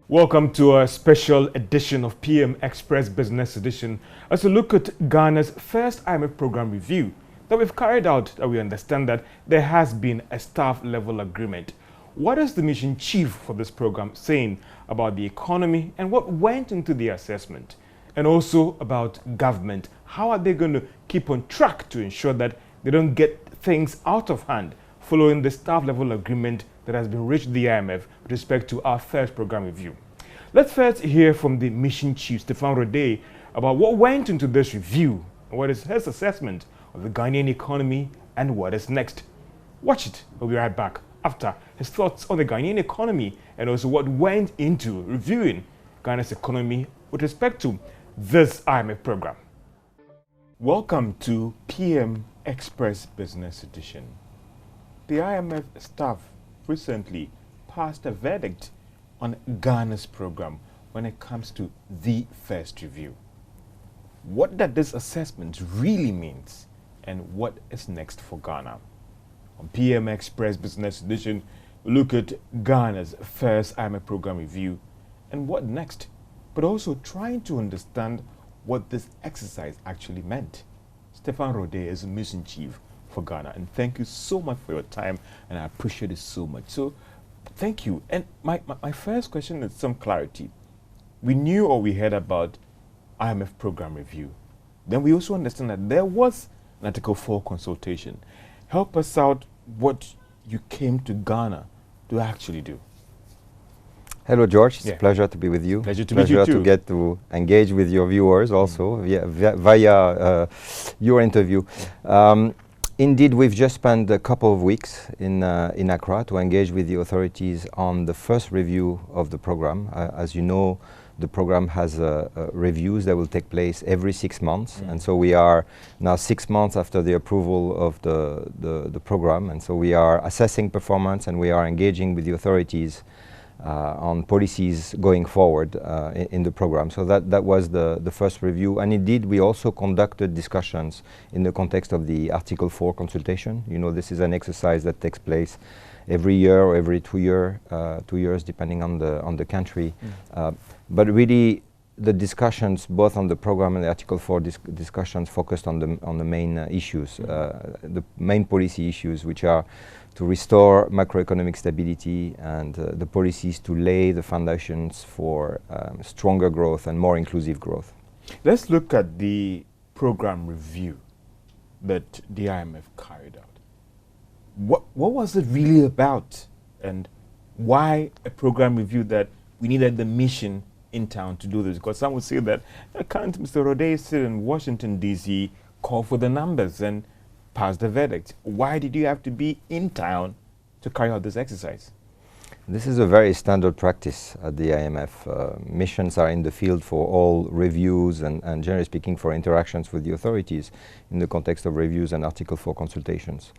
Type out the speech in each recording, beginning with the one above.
Welcome to a special edition of PM Express Business Edition as we look at Ghana's first IMF program review that we've carried out, that we understand that there has been a staff level agreement. What is the mission chief for this program saying about the economy and what went into the assessment? And also about government. How are they going to keep on track to ensure that they don't get things out of hand following the staff level agreement that has been reached with the IMF with respect to our first program review? Let's first hear from the mission chief, Stefan Rode, about what went into this review and what is his assessment of the Ghanaian economy and what is next. Watch it. We'll be right back after his thoughts on the Ghanaian economy and also what went into reviewing Ghana's economy with respect to this IMF program. Welcome to PM Express Business Edition. The IMF staff recently passed a verdict on Ghana's program when it comes to the first review. What does this assessment really means and what is next for Ghana? On PM Express Business Edition, we look at Ghana's first IMF program review and what next, but also trying to understand what this exercise actually meant. Stefan Rode is mission chief for Ghana, and thank you so much for your time, and I appreciate it so much. So thank you. And my first question is some clarity. We knew or we heard about IMF program review. Then we also understand that there was an Article 4 consultation. Help us out what you came to Ghana to actually do. Hello, George. It's a pleasure to be with you. Pleasure to meet you too. To get to engage with your viewers also via your interview. Indeed, we've just spent a couple of weeks in Accra to engage with the authorities on the first review of the program. As you know, the program has reviews that will take place every 6 months. And so we are now 6 months after the approval of the program. And so we are assessing performance and we are engaging with the authorities on policies going forward in the program. So that was the first review. And indeed, we also conducted discussions in the context of the Article 4 consultation. You know, this is an exercise that takes place every year or every 2 years, depending on the country. But really, the discussions, both on the program and the Article 4 discussions, focused on the main issues, the main policy issues, which are to restore macroeconomic stability and the policies to lay the foundations for stronger growth and more inclusive growth. Let's look at the program review that the IMF carried out. What was it really about, and why a program review that we needed the mission in town to do this? Because some would say that, can't Mr. Rode sit in Washington, D.C., call for the numbers and pass the verdict? Why did you have to be in town to carry out this exercise? This is a very standard practice at the IMF. Missions are in the field for all reviews and generally speaking for interactions with the authorities in the context of reviews and Article 4 consultations.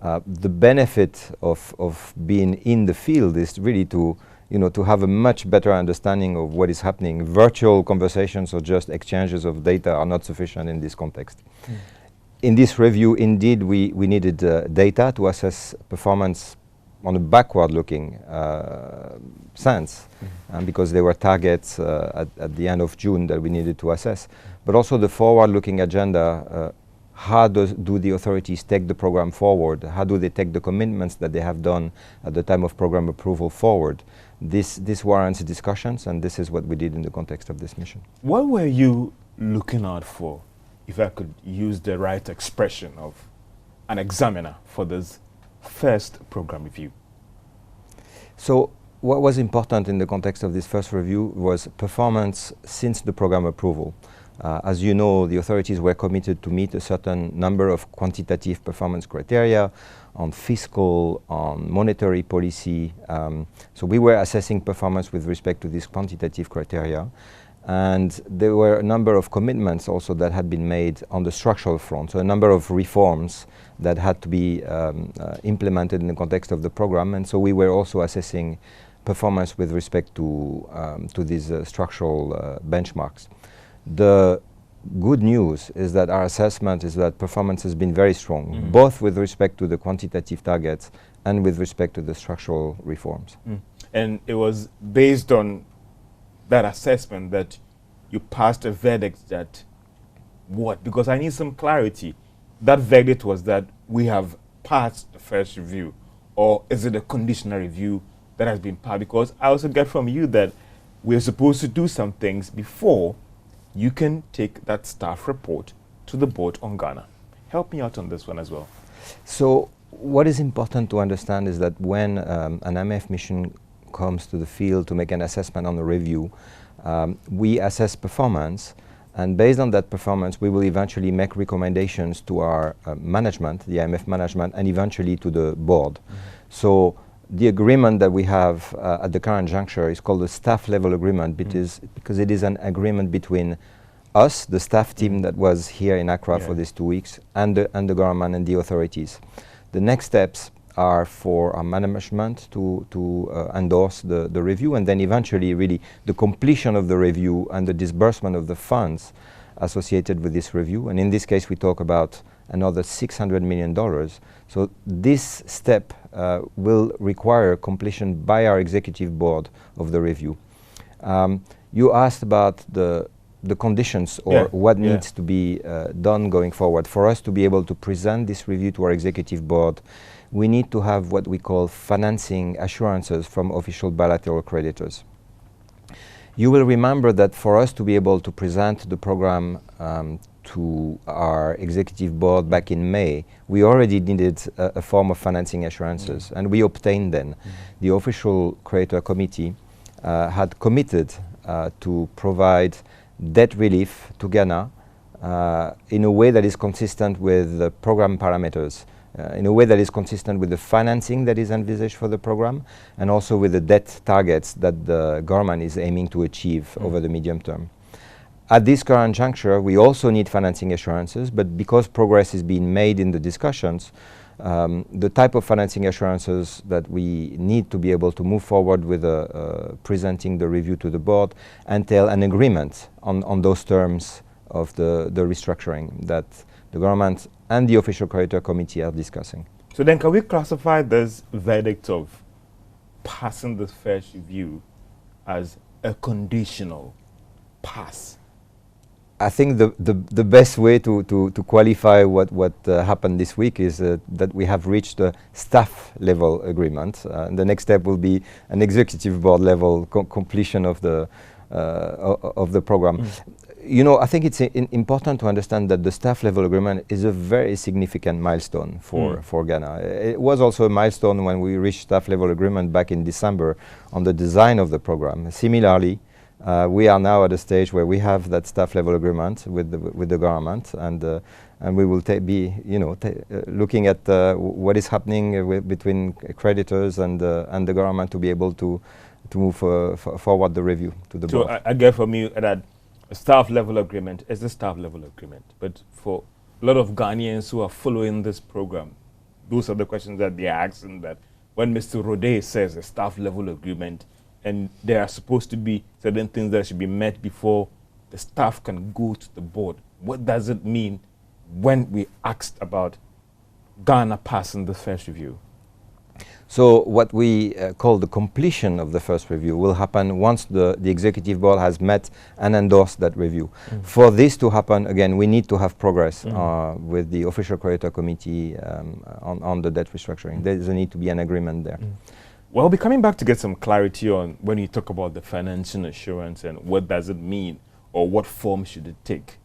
The benefit of being in the field is really to have a much better understanding of what is happening. Virtual conversations or just exchanges of data are not sufficient in this context. In this review, indeed, we needed data to assess performance on a backward-looking sense, because there were targets at the end of June that we needed to assess. But also the forward-looking agenda, how do the authorities take the program forward? How do they take the commitments that they have done at the time of program approval forward? This warrants discussions, and this is what we did in the context of this mission. What were you looking out for, if I could use the right expression of an examiner for this first program review? So what was important in the context of this first review was performance since the program approval. As you know, the authorities were committed to meet a certain number of quantitative performance criteria on fiscal, on monetary policy. So we were assessing performance with respect to these quantitative criteria. And there were a number of commitments also that had been made on the structural front, so a number of reforms that had to be implemented in the context of the program. And so we were also assessing performance with respect to these structural benchmarks. The good news is that our assessment is that performance has been very strong, both with respect to the quantitative targets and with respect to the structural reforms. And it was based on that assessment that you passed a verdict that what? Because I need some clarity. That verdict was that we have passed the first review, or is it a conditional review that has been passed? Because I also get from you that we're supposed to do some things before you can take that staff report to the board on Ghana. Help me out on this one as well. So what is important to understand is that when an IMF mission comes to the field to make an assessment on the review, we assess performance, and based on that performance we will eventually make recommendations to our management, the IMF management, and eventually to the board. So the agreement that we have at the current juncture is called the staff level agreement because it is an agreement between us, the staff team that was here in Accra for these 2 weeks, and the government and the authorities. The next steps are for our management to endorse the review, and then eventually really the completion of the review and the disbursement of the funds associated with this review. And in this case we talk about another $600 million. So this step will require completion by our executive board of the review. You asked about the conditions or what needs to be done going forward. For us to be able to present this review to our executive board, we need to have what we call financing assurances from official bilateral creditors. You will remember that for us to be able to present the program to our executive board back in May, we already needed a form of financing assurances, and we obtained them. The official creditor committee had committed to provide debt relief to Ghana in a way that is consistent with the program parameters, in a way that is consistent with the financing that is envisaged for the program, and also with the debt targets that the government is aiming to achieve over the medium term. At this current juncture, we also need financing assurances, but because progress is being made in the discussions, the type of financing assurances that we need to be able to move forward with presenting the review to the board entail an agreement on those terms of the restructuring that the government and the official creditor committee are discussing. So then can we classify this verdict of passing the first review as a conditional pass? I think the best way to qualify what happened this week is that we have reached a staff level agreement. The next step will be an executive board level completion of the program. You know, I think it's important to understand that the staff level agreement is a very significant milestone for Ghana. It was also a milestone when we reached staff level agreement back in December on the design of the program. Similarly, we are now at a stage where we have that staff level agreement with the government, and we will be looking at what is happening between creditors and the government to be able to move forward the review to the board. So I get from you that a staff level agreement is a staff level agreement, but for a lot of Ghanaians who are following this program, those are the questions that they are asking, that when Mr. Rode says a staff level agreement, and there are supposed to be certain things that should be met before the staff can go to the board. What does it mean when we asked about Ghana passing the first review? So what we call the completion of the first review will happen once the executive board has met and endorsed that review. For this to happen, again, we need to have progress with the official creditor committee on the debt restructuring. There does need to be an agreement there. Well, we'll be coming back to get some clarity on when you talk about the financial assurance and what does it mean or what form should it take.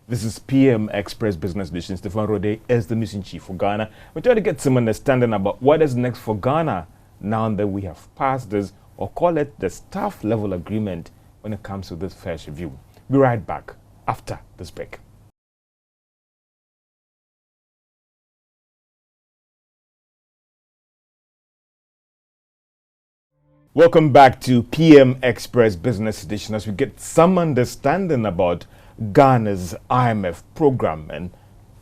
This is PM Express Business Edition. Stephen Rode is the mission chief for Ghana. We're trying to get some understanding about what is next for Ghana now that we have passed this, or call it the staff level agreement, when it comes to this first review. Be right back after this break. Welcome back to PM Express Business Edition as we get some understanding about Ghana's IMF program and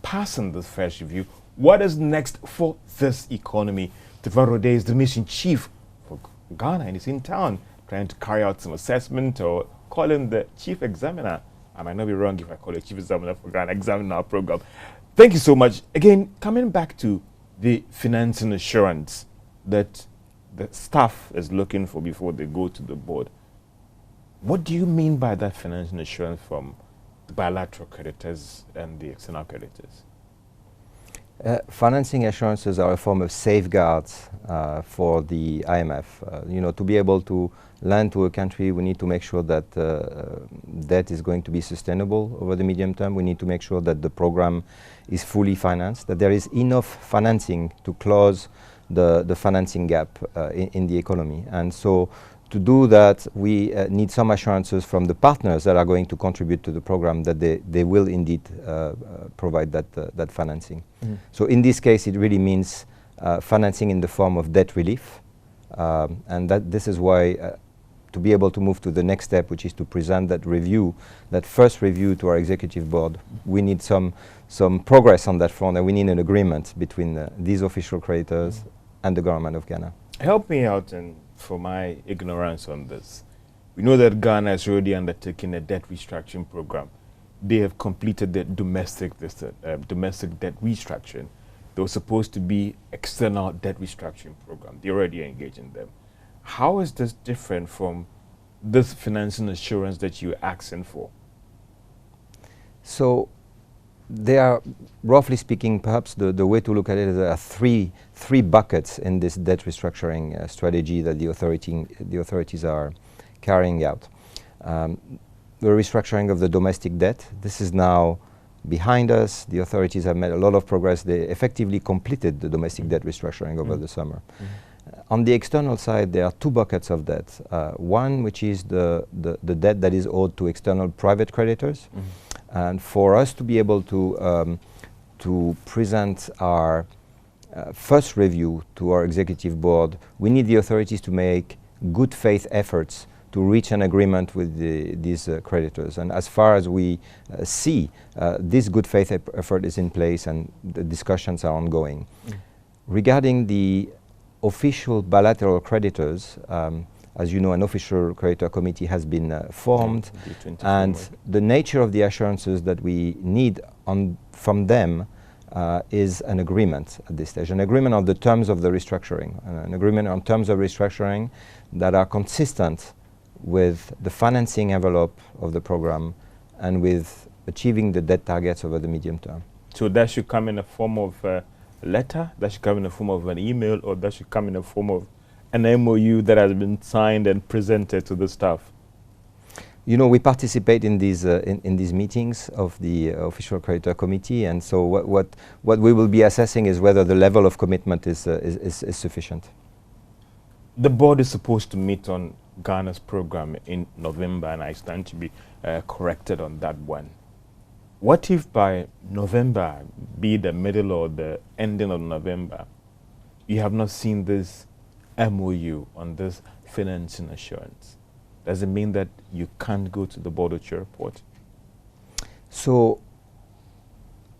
passing the first review. What is next for this economy? Stephen Rode is the mission chief for Ghana and he's in town trying to carry out some assessment, or call him the chief examiner. I might not be wrong if I call it chief examiner for Ghana, examining our program. Thank you so much. Again, coming back to the financing assurance that the staff is looking for before they go to the board. What do you mean by that financial assurance from the bilateral creditors and the external creditors? Financing assurances are a form of safeguards for the IMF. To be able to lend to a country, we need to make sure that debt is going to be sustainable over the medium term. We need to make sure that the program is fully financed, that there is enough financing to close the financing gap in the economy. And so to do that, we need some assurances from the partners that are going to contribute to the program that they will indeed provide that financing. Mm-hmm. So in this case, it really means financing in the form of debt relief. And this is why to be able to move to the next step, which is to present that first review to our executive board, we need some progress on that front, and we need an agreement between these official creditors and the government of Ghana. Help me out and for my ignorance on this. We know that Ghana has already undertaken a debt restructuring program. They have completed the domestic debt restructuring. There was supposed to be external debt restructuring program. They already engaged in them. How is this different from this financing assurance that you're asking for? So there are, roughly speaking, perhaps the way to look at it is there are three buckets in this debt restructuring strategy that the authorities are carrying out. The restructuring of the domestic debt, this is now behind us. The authorities have made a lot of progress. They effectively completed the domestic debt restructuring over the summer. On the external side, there are two buckets of debt. One, which is the debt that is owed to external private creditors. And for us to be able to present our first review to our executive board, we need the authorities to make good faith efforts to reach an agreement with these creditors. And as far as we see, this good faith effort is in place and the discussions are ongoing. Regarding the official bilateral creditors, as you know, an official creditor committee has been formed, and the nature of the assurances that we need from them is an agreement at this stage, an agreement on the terms of the restructuring, an agreement on terms of restructuring that are consistent with the financing envelope of the program and with achieving the debt targets over the medium term. So that should come in the form of a letter, that should come in the form of an email, or that should come in the form of an MOU that has been signed and presented to the staff? We participate in these meetings of the official creditor committee, and so what we will be assessing is whether the level of commitment is sufficient. The board is supposed to meet on Ghana's program in November, and I stand to be corrected on that one. What if by November, be the middle or the ending of November, you have not seen this MOU on this financing assurance? Does it mean that you can't go to the board with your report? So,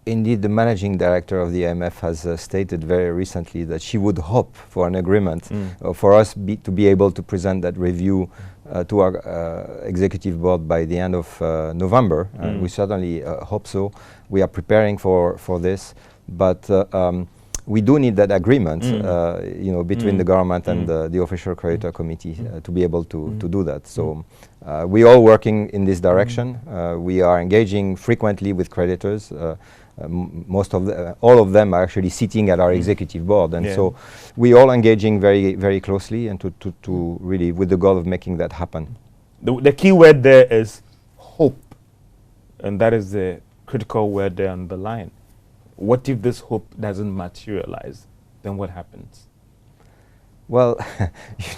indeed, the managing director of the IMF has stated very recently that she would hope for an agreement for us to be able to present that review to our executive board by the end of November. And we certainly hope so. We are preparing for this, but we do need that agreement, between the government and the official creditor committee to be able to do that. So we are all working in this direction. We are engaging frequently with creditors. All of them are actually sitting at our executive board, and so we all engaging very, very closely and to really with the goal of making that happen. The key word there is hope, and that is the critical word there on the line. What if this hope doesn't materialize? Then what happens? Well,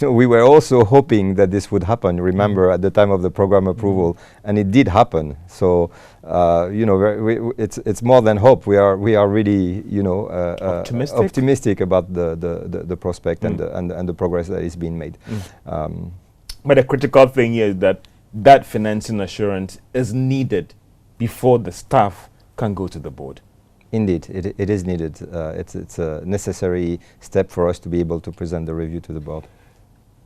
we were also hoping that this would happen, remember, at the time of the program approval, and it did happen. So, it's more than hope. We are really, optimistic about the prospect and the progress that is being made. But the critical thing here is that financing assurance is needed before the staff can go to the board. Indeed, it is needed. It's a necessary step for us to be able to present the review to the board.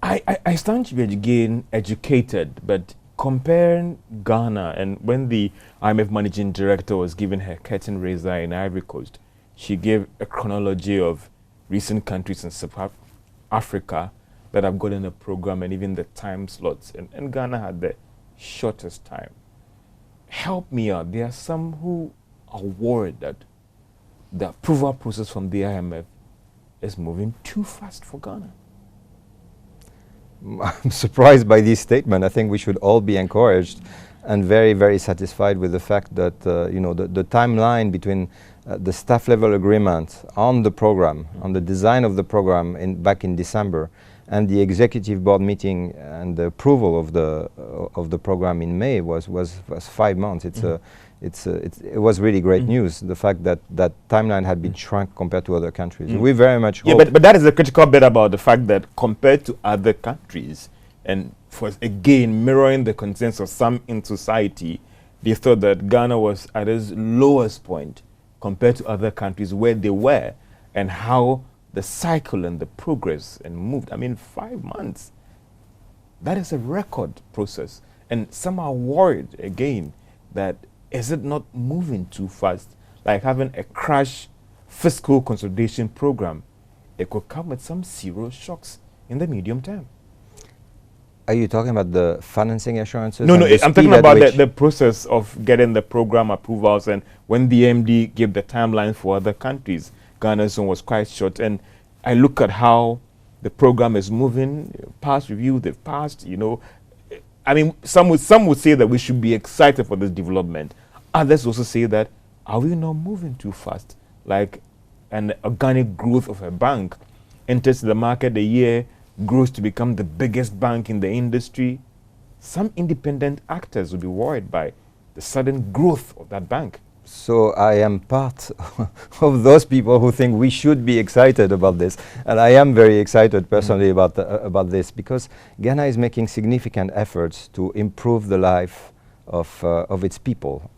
I stand to be again educated, but comparing Ghana and when the IMF managing director was giving her curtain raiser in Ivory Coast, she gave a chronology of recent countries in South Africa that have gotten a program and even the time slots. And Ghana had the shortest time. Help me out. There are some who are worried that the approval process from the IMF is moving too fast for Ghana. I'm surprised by this statement. I think we should all be encouraged and very, very satisfied with the fact that the timeline between the staff level agreement on the program, on the design of the program back in December, and the executive board meeting and the approval of the program in May was 5 months. It was really great news. The fact that that timeline had been shrunk compared to other countries. We very much hope. Yeah, but that is the critical bit about the fact that compared to other countries, and for again mirroring the consensus of some in society, they thought that Ghana was at its lowest point compared to other countries where they were, and how the cycle and the progress and moved. I mean, 5 months. That is a record process. And some are worried again that is it not moving too fast? Like having a crash fiscal consolidation program, it could come with some serious shocks in the medium term. Are you talking about the financing assurances? No, I'm talking about the process of getting the program approvals, and when the MD gave the timeline for other countries, Ghana's one was quite short. And I look at how the program is moving, past review, they've passed, I mean, some would say that we should be excited for this development. Others also say that, are we not moving too fast? Like an organic growth of a bank enters the market a year, grows to become the biggest bank in the industry. Some independent actors will be worried by the sudden growth of that bank. So I am part of those people who think we should be excited about this, and I am very excited personally about this, because Ghana is making significant efforts to improve the life of its people.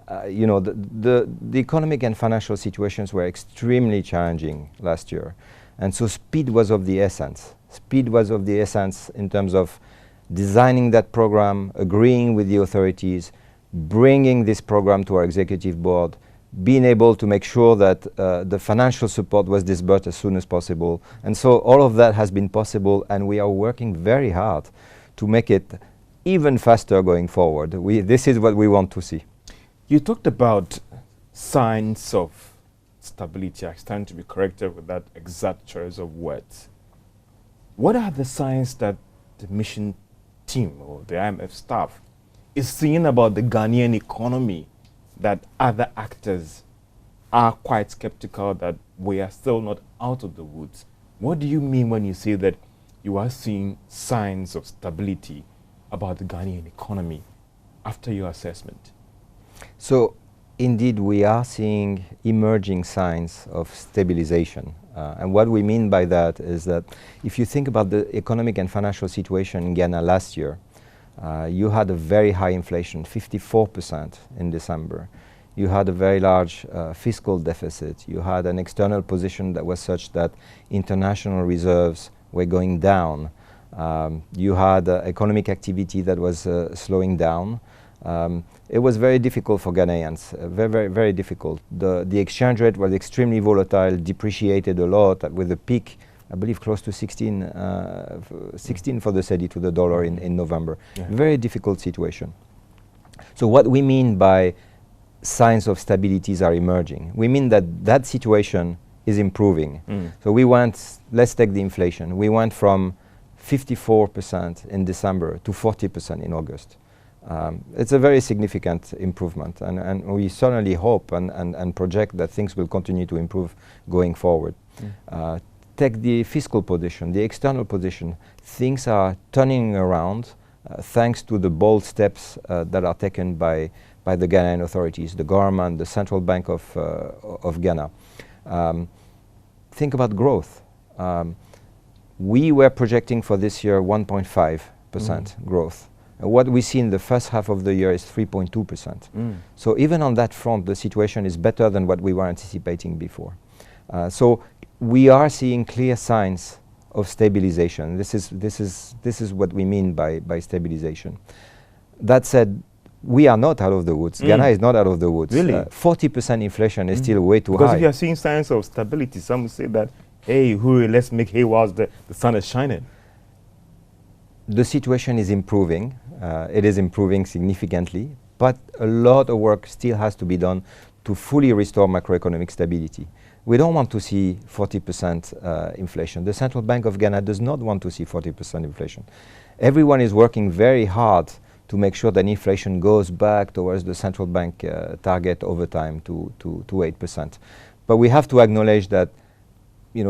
The economic and financial situations were extremely challenging last year, and so speed was of the essence. Speed was of the essence in terms of designing that program, agreeing with the authorities, bringing this program to our executive board, being able to make sure that the financial support was disbursed as soon as possible. And so all of that has been possible, and we are working very hard to make it even faster going forward. This is what we want to see. You talked about signs of stability. I stand to be corrected with that exact choice of words. What are the signs that the mission team or the IMF staff is seeing about the Ghanaian economy that other actors are quite skeptical that we are still not out of the woods? What do you mean when you say that you are seeing signs of stability about the Ghanaian economy after your assessment? So, indeed, we are seeing emerging signs of stabilization. And what we mean by that is that if you think about the economic and financial situation in Ghana last year, you had a very high inflation, 54% in December. You had a very large fiscal deficit. You had an external position that was such that international reserves were going down. You had economic activity that was slowing down. It was very difficult for Ghanaians, very, very difficult. The exchange rate was extremely volatile, depreciated a lot with a peak, I believe, close to 16 for the cedi to the dollar in November. Yeah. Very difficult situation. So what we mean by signs of stabilities are emerging, we mean that situation is improving. So we went, let's take the inflation. We went from 54% in December to 40% in August. It's a very significant improvement, and we certainly hope and project that things will continue to improve going forward. Take the fiscal position, the external position. Things are turning around thanks to the bold steps that are taken by the Ghanaian authorities, the government, the Central Bank of Ghana. Think about growth. We were projecting for this year 1.5% growth. What we see in the first half of the year is 3.2%. So even on that front, the situation is better than what we were anticipating before. So we are seeing clear signs of stabilization. This is what we mean by stabilization. That said, we are not out of the woods. Ghana is not out of the woods. Really? 40% inflation is still way too high. Because if you are seeing signs of stability, some say that, hey, hurry, let's make hay whilst the sun is shining. The situation is improving. It is improving significantly, but a lot of work still has to be done to fully restore macroeconomic stability. We don't want to see 40% inflation. The Central Bank of Ghana does not want to see 40% inflation. Everyone is working very hard to make sure that inflation goes back towards the central bank target over time to 8%. But we have to acknowledge that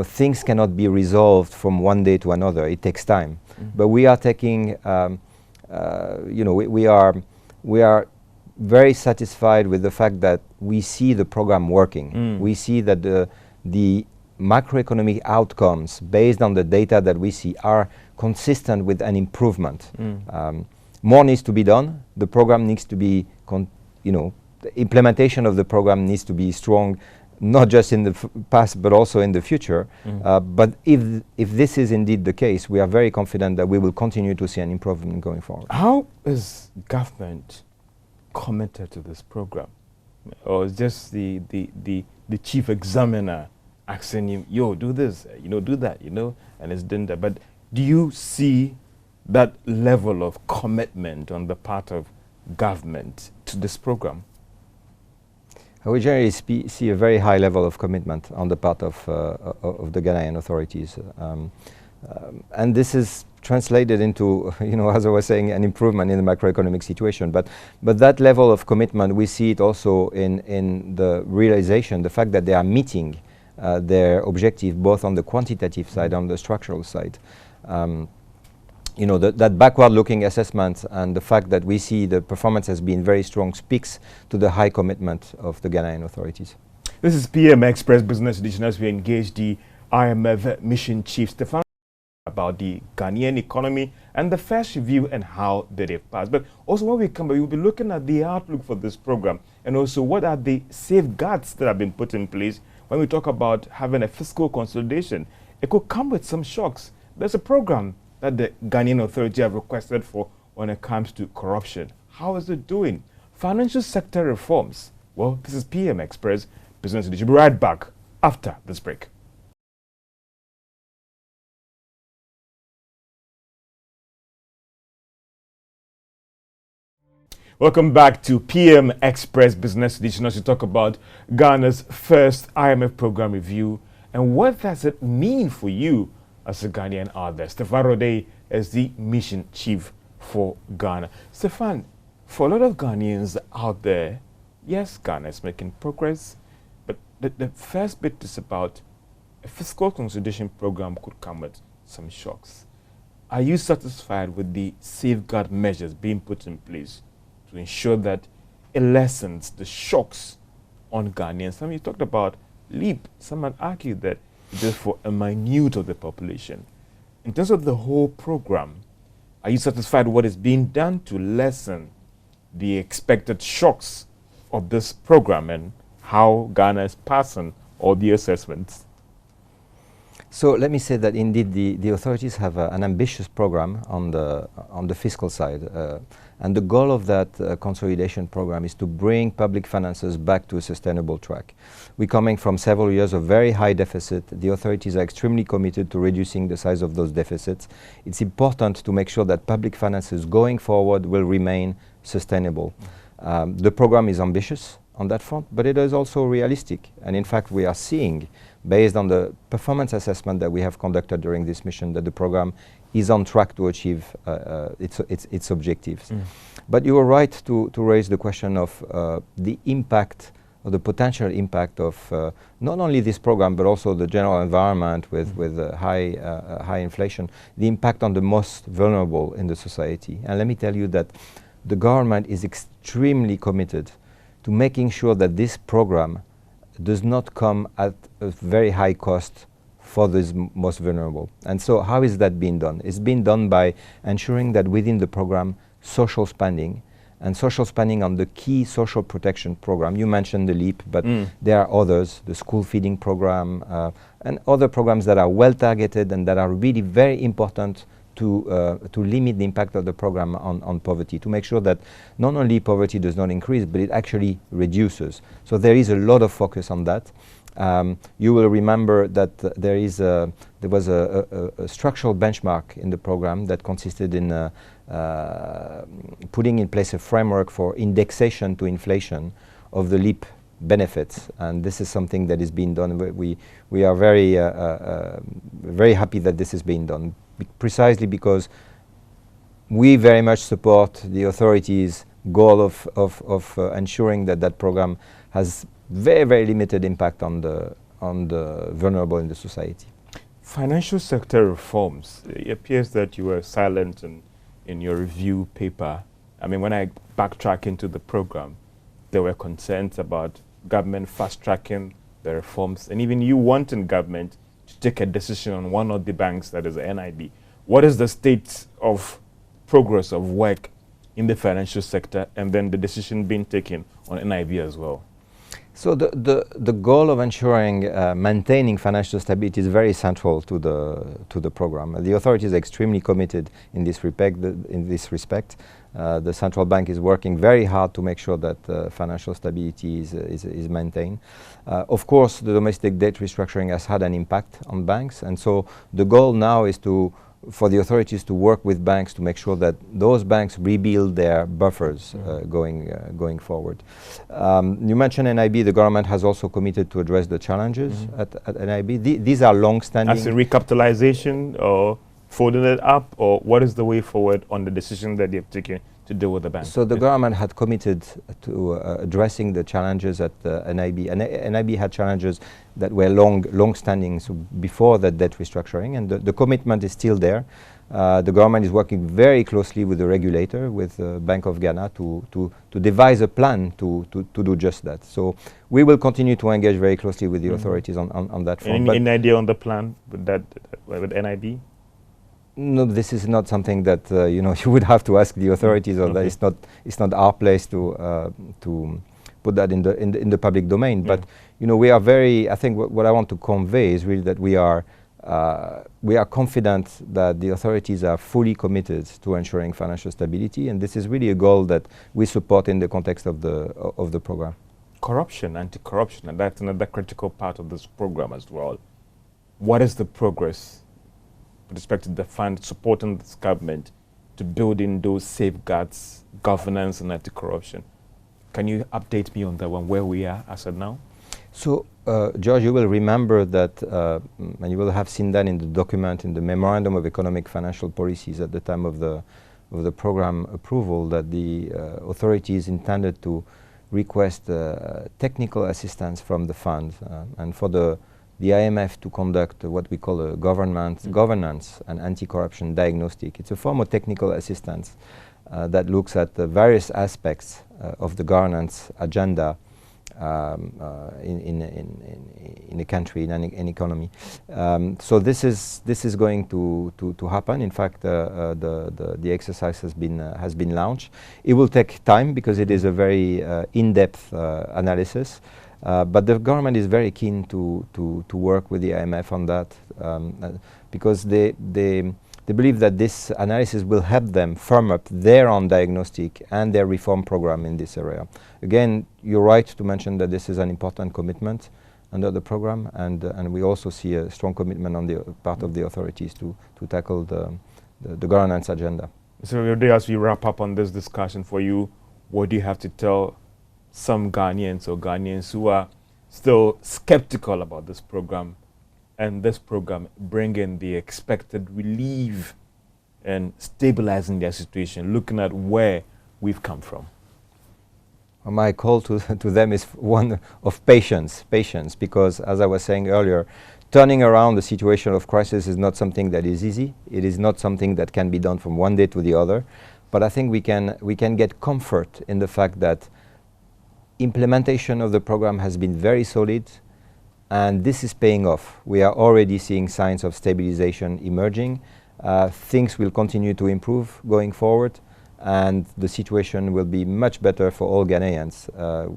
things cannot be resolved from one day to another. It takes time. But we are taking, we are very satisfied with the fact that we see the program working. We see that the macroeconomic outcomes based on the data that we see are consistent with an improvement. More needs to be done. The program needs to be, the implementation of the program needs to be strong, not just in the past, but also in the future. But if this is indeed the case, we are very confident that we will continue to see an improvement going forward. How is government committed to this program? Or is just the chief examiner asking him, yo, do this, do that, and it's done that. But do you see that level of commitment on the part of government to this program? We generally see a very high level of commitment on the part of the Ghanaian authorities. And this is translated into, as I was saying, an improvement in the macroeconomic situation. But that level of commitment, we see it also in the realization, the fact that they are meeting their objective both on the quantitative side and on the structural side. That backward-looking assessment and the fact that we see the performance has been very strong speaks to the high commitment of the Ghanaian authorities. This is PM Express Business Edition as we engage the IMF Mission Chief, Stefan, about the Ghanaian economy and the first review and how did it pass. But also when we come back, we'll be looking at the outlook for this program and also what are the safeguards that have been put in place when we talk about having a fiscal consolidation. It could come with some shocks. There's a program that the Ghanaian authority have requested for when it comes to corruption. How is it doing? Financial sector reforms. Well, this is PM Express Business Edition. We'll be right back after this break. Welcome back to PM Express Business Edition as we talk about Ghana's first IMF program review and what does it mean for you as a Ghanaian out there. Stefan Rode is the mission chief for Ghana. Stefan, for a lot of Ghanaians out there, yes, Ghana is making progress, but the first bit is about a fiscal consolidation program could come with some shocks. Are you satisfied with the safeguard measures being put in place to ensure that it lessens the shocks on Ghanaians? Some of you talked about LEAP. Some had argued that just for a minute of the population. In terms of the whole program, are you satisfied with what is being done to lessen the expected shocks of this program and how Ghana is passing all the assessments? So let me say that indeed the authorities have an ambitious program on the fiscal side. And the goal of that consolidation program is to bring public finances back to a sustainable track. We're coming from several years of very high deficit. The authorities are extremely committed to reducing the size of those deficits. It's important to make sure that public finances going forward will remain sustainable. The program is ambitious on that front, but it is also realistic. And in fact, we are seeing, based on the performance assessment that we have conducted during this mission, that the program is on track to achieve its objectives. But you are right to raise the question of the impact or the potential impact of not only this program but also the general environment with high inflation, the impact on the most vulnerable in the society. And let me tell you that the government is extremely committed to making sure that this program does not come at a very high cost for those most vulnerable. And so how is that being done? It's being done by ensuring that within the program, social spending on the key social protection program. You mentioned the LEAP, but there are others, the school feeding program, and other programs that are well targeted and that are really very important to limit the impact of the program on poverty, to make sure that not only poverty does not increase, but it actually reduces. So there is a lot of focus on that. You will remember that there was a structural benchmark in the program that consisted in putting in place a framework for indexation to inflation of the LEAP benefits, and this is something that is being done. We are very happy that this is being done, precisely because we very much support the authorities' goal of ensuring that that program has very limited impact on the vulnerable in the society. Financial sector reforms. It appears that you were silent in your review paper. I mean, when I backtrack into the program, there were concerns about government fast-tracking the reforms, and even you wanting government to take a decision on one of the banks, that is the NIB. What is the state of progress of work in the financial sector, and then the decision being taken on NIB as well? So the goal of ensuring maintaining financial stability is very central to the program. The authority is extremely committed in this respect. The central bank is working very hard to make sure that financial stability is maintained. Of course, the domestic debt restructuring has had an impact on banks, and so the goal now is for the authorities to work with banks to make sure that those banks rebuild their buffers going forward. You mentioned NIB. The government has also committed to address the challenges at NIB. These are long-standing. As a recapitalization or folding it up, or what is the way forward on the decision that they've taken to deal with the bank? So the government had committed to addressing the challenges at NIB. And NIB had challenges that were long-standing, so before the debt restructuring, and the commitment is still there. The government is working very closely with the regulator, with Bank of Ghana, to devise a plan to do just that. So we will continue to engage very closely with the authorities on that front. Any idea on the plan with NIB? No, this is not something that you would have to ask the authorities, or that it's not our place to put that in the public domain. But we are very. I think what I want to convey is really that we are confident that the authorities are fully committed to ensuring financial stability, and this is really a goal that we support in the context of the program. Corruption, anti-corruption, and that's another critical part of this program as well. What is the progress with respect to the fund supporting this government to build in those safeguards, governance, and anti-corruption? Can you update me on that one, where we are as of now? So, George, you will remember that, and you will have seen that in the document, in the Memorandum of Economic Financial Policies at the time of the program approval, that the authorities intended to request technical assistance from the fund and for the IMF to conduct what we call a governance and anti-corruption diagnostic. It's a form of technical assistance that looks at the various aspects of the governance agenda in a country, in an economy. So this is going to happen. In fact, the exercise has been launched. It will take time because it is a very in-depth analysis. But the government is very keen to work with the IMF on that because they believe that this analysis will help them firm up their own diagnostic and their reform program in this area. Again, you're right to mention that this is an important commitment under the program, and we also see a strong commitment on the part of the authorities to tackle the governance agenda. So as we wrap up on this discussion for you, what do you have to tell some Ghanaians who are still skeptical about this program, and this program bringing the expected relief and stabilizing their situation, looking at where we've come from? My call to them is one of patience, because as I was saying earlier, turning around the situation of crisis is not something that is easy. It is not something that can be done from one day to the other. But I think we can get comfort in the fact that implementation of the program has been very solid, and this is paying off. We are already seeing signs of stabilization emerging. Things will continue to improve going forward, and the situation will be much better for all Ghanaians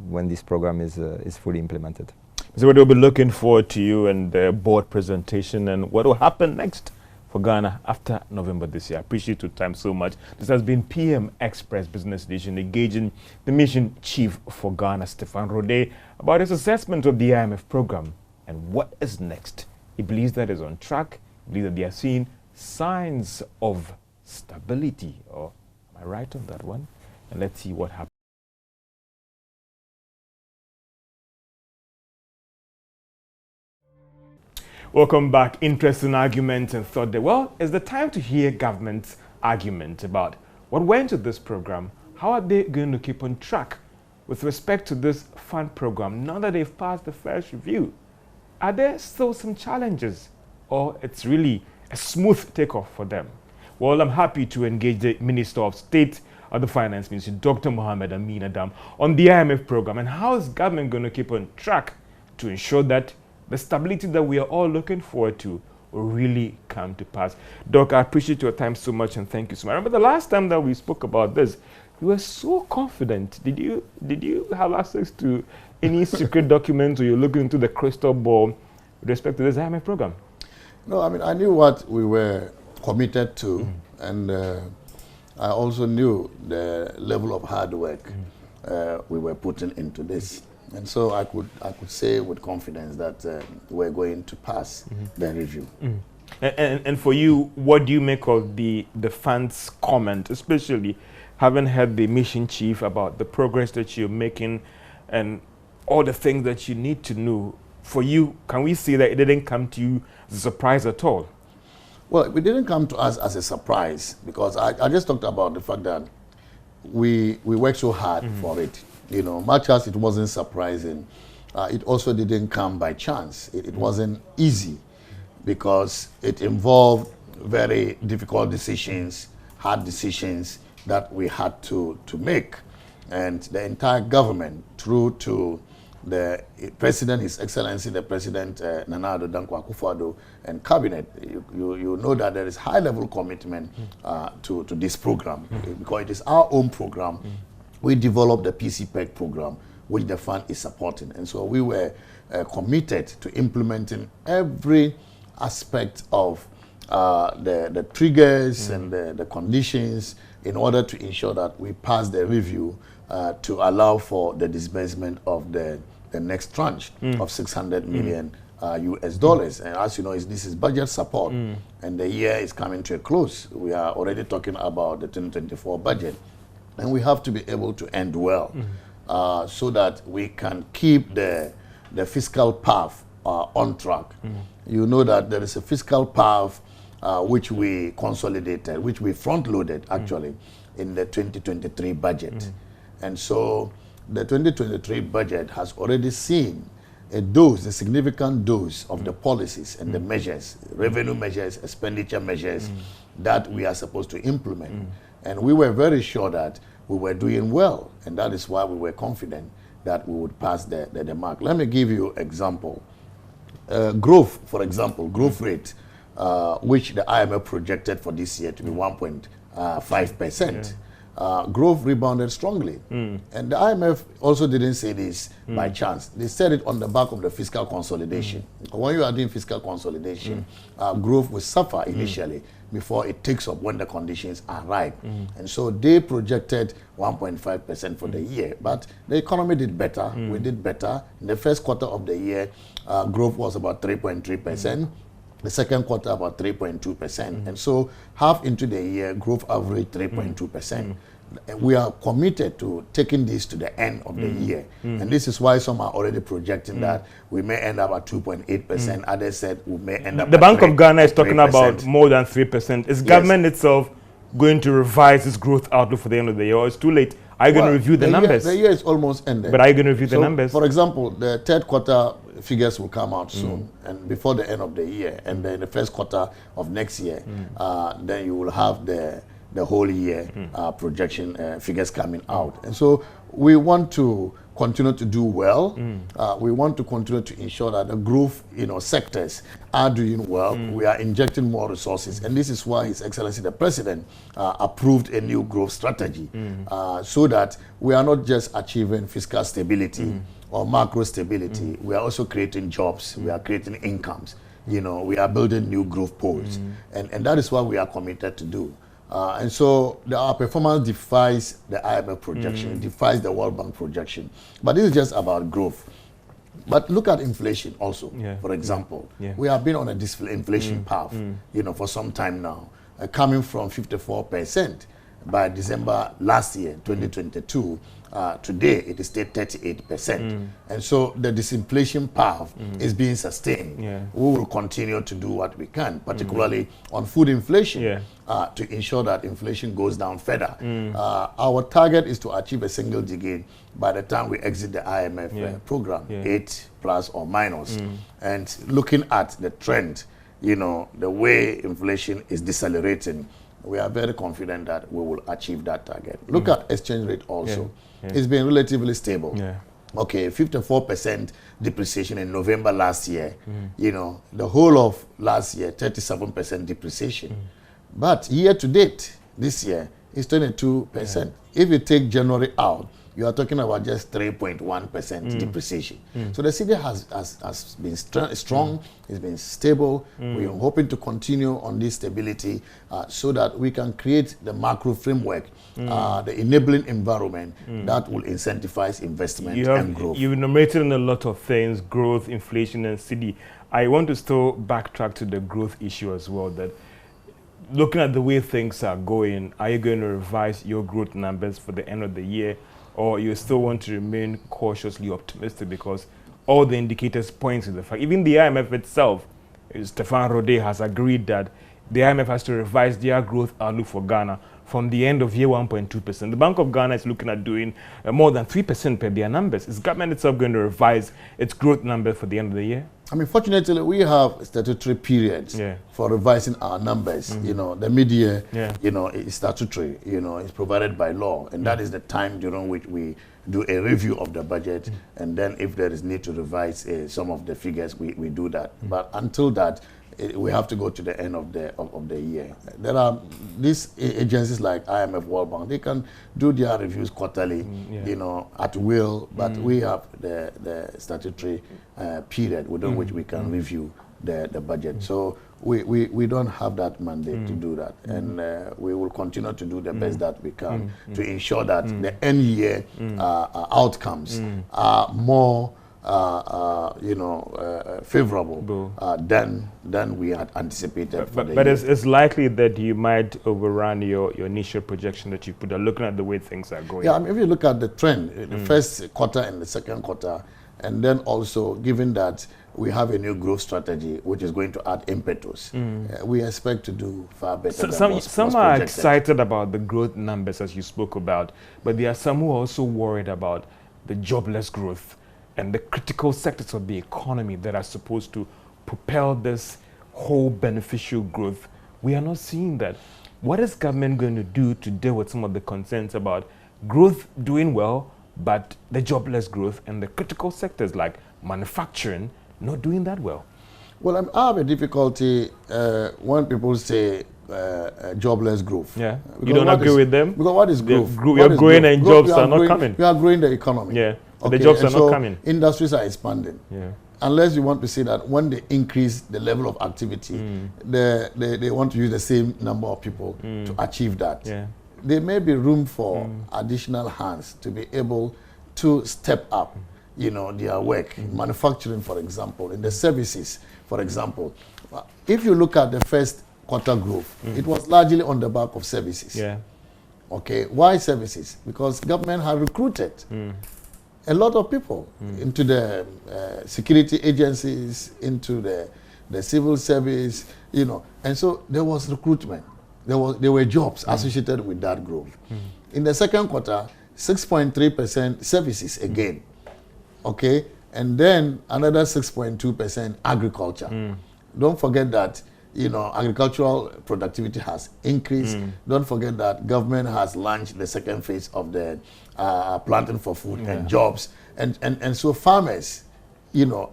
when this program is fully implemented. So we'll be looking forward to you and the board presentation and what will happen next for Ghana after November this year. I appreciate your time so much. This has been PM Express Business Edition, engaging the Mission Chief for Ghana, Stefan Rode, about his assessment of the IMF program and what is next. He believes that is on track. He believes that they are seeing signs of stability. Or am I right on that one? And let's see what happens. Welcome back. Interesting argument and thought that, well, it's the time to hear government's argument about what went to this program. How are they going to keep on track with respect to this fund program now that they've passed the first review? Are there still some challenges, or it's really a smooth takeoff for them? Well, I'm happy to engage the Minister of State of the Finance Ministry, Dr. Mohammed Amin Adam, on the IMF program, and how is government going to keep on track to ensure that the stability that we are all looking forward to will really come to pass. Doc, I appreciate your time so much, and thank you so much. I remember the last time that we spoke about this, you were so confident. Did you have access to any secret documents, or you're looking into the crystal ball with respect to this IMF program? No, I mean, I knew what we were committed to, and I also knew the level of hard work we were putting into this. And so I could say with confidence that we're going to pass the review. And for you, what do you make of the fund's comment, especially having heard the mission chief about the progress that you're making and all the things that you need to know? For you, can we say that it didn't come to you as a surprise at all? Well, it didn't come to us as a surprise, because I just talked about the fact that we worked so hard for it. You know, much as it wasn't surprising, it also didn't come by chance. It wasn't easy, because it involved very difficult decisions, hard decisions that we had to make. And the entire government, through to the President, His Excellency, the President, Nana Addo Dankwa Akufo-Addo, and Cabinet, you know that there is high-level commitment to this program, because it is our own program. We developed the PCPEC program, which the fund is supporting. And so we were committed to implementing every aspect of the triggers and the conditions in order to ensure that we pass the review to allow for the disbursement of the next tranche of 600 million US dollars. And as you know, this is budget support, and the year is coming to a close. We are already talking about the 2024 budget. And we have to be able to end well, so that we can keep the fiscal path on track. You know that there is a fiscal path which we consolidated, which we front-loaded actually in the 2023 budget. And so the 2023 budget has already seen a significant dose of the policies and the measures, revenue measures, expenditure measures that we are supposed to implement. And we were very sure that we were doing well, and that is why we were confident that we would pass the mark. Let me give you an example. Growth, for example, growth rate, which the IMF projected for this year to be 1.5%. Growth rebounded strongly. And the IMF also didn't say this by chance. They said it on the back of the fiscal consolidation. When you are doing fiscal consolidation, growth will suffer initially before it takes up when the conditions are ripe. And so they projected 1.5% for the year. But the economy did better. We did better. In the first quarter of the year, growth was about 3.3%. The second quarter, about 3.2%. And so half into the year, growth averaged 3.2%. We are committed to taking this to the end of the year. And this is why some are already projecting that we may end up at 2.8%. Others said we may end up the at Bank of Ghana is 3%. talking about more than 3%. Is government itself going to revise its growth outlook for the end of the year, or it's too late? Are you going to review the numbers? The year is almost ended. But are you going to review the numbers? For example, the third quarter figures will come out soon, and before the end of the year, and then the first quarter of next year, then you will have the whole year projection figures coming out. And so we want to continue to do well. We want to continue to ensure that the growth sectors are doing well. We are injecting more resources, and this is why His Excellency the President approved a new growth strategy, so that we are not just achieving fiscal stability or macro stability. We are also creating jobs. We are creating incomes. We are building new growth poles, and that is what we are committed to do. And so our performance defies the IMF projection, defies the World Bank projection. But this is just about growth. But look at inflation also. Yeah. For example, Yeah. we have been on a inflation path, for some time now, coming from 54% by December last year, 2022. Today, it is still 38%. And so the disinflation path is being sustained. Yeah. We will continue to do what we can, particularly on food inflation, to ensure that inflation goes down further. Our target is to achieve a single digit by the time we exit the IMF program, 8 plus or minus. And looking at the trend, the way inflation is decelerating, we are very confident that we will achieve that target. Look at exchange rate also. It's been relatively stable. Okay, 54% depreciation in November last year. The whole of last year, 37% depreciation. But year to date, this year, it's 22%. If you take January out, you are talking about just 3.1% depreciation. So the city has been strong, it's been stable. We are hoping to continue on this stability so that we can create the macro framework, the enabling environment that will incentivize investment and growth. You've enumerated a lot of things, growth, inflation, and city. I want to still backtrack to the growth issue as well, that looking at the way things are going, are you going to revise your growth numbers for the end of the year? Or you still want to remain cautiously optimistic because all the indicators point to the fact, even the IMF itself, Stefan Rode has agreed that the IMF has to revise their growth outlook for Ghana from the end of year 1.2%. The Bank of Ghana is looking at doing more than 3% per their numbers. Is government itself going to revise its growth number for the end of the year? I mean, fortunately, we have statutory periods for revising our numbers. The mid-year, is statutory, it's provided by law. And that is the time during which we do a review of the budget. And then if there is need to revise some of the figures, we do that. But until that, we have to go to the end of the year. There are these agencies like IMF, World Bank. They can do their reviews quarterly, at will. But we have the statutory period within which we can review the budget. So we don't have that mandate to do that, and we will continue to do the best that we can to ensure that the end year outcomes are more favorable than we had anticipated. But it's likely that you might overrun your initial projection that you put out, looking at the way things are going. Yeah, I mean, if you look at the trend, the first quarter and the second quarter, and then also given that we have a new growth strategy which is going to add impetus, we expect to do far better than some are excited about the growth numbers as you spoke about, but there are some who are also worried about the jobless growth and the critical sectors of the economy that are supposed to propel this whole beneficial growth. We are not seeing that. What is government going to do to deal with some of the concerns about growth doing well, but the jobless growth and the critical sectors like manufacturing not doing that well? Well, I have a difficulty when people say jobless growth. Yeah, you don't agree with them? Because what is growth? We are growing and jobs are not coming. We are growing the economy. Yeah, okay, the jobs are not coming. Industries are expanding. Yeah. Unless you want to say that when they increase the level of activity, they want to use the same number of people to achieve that. Yeah. There may be room for additional hands to be able to step up, their work. Manufacturing, for example, in the services, for example. If you look at the first quarter growth, it was largely on the back of services. Yeah. Okay, why services? Because government had recruited a lot of people into the security agencies, into the civil service, and so there was recruitment. There were jobs associated with that growth. In the second quarter, 6.3% services again, okay, and then another 6.2% agriculture. Don't forget that agricultural productivity has increased. Don't forget that government has launched the second phase of the planting for food and jobs, and so farmers,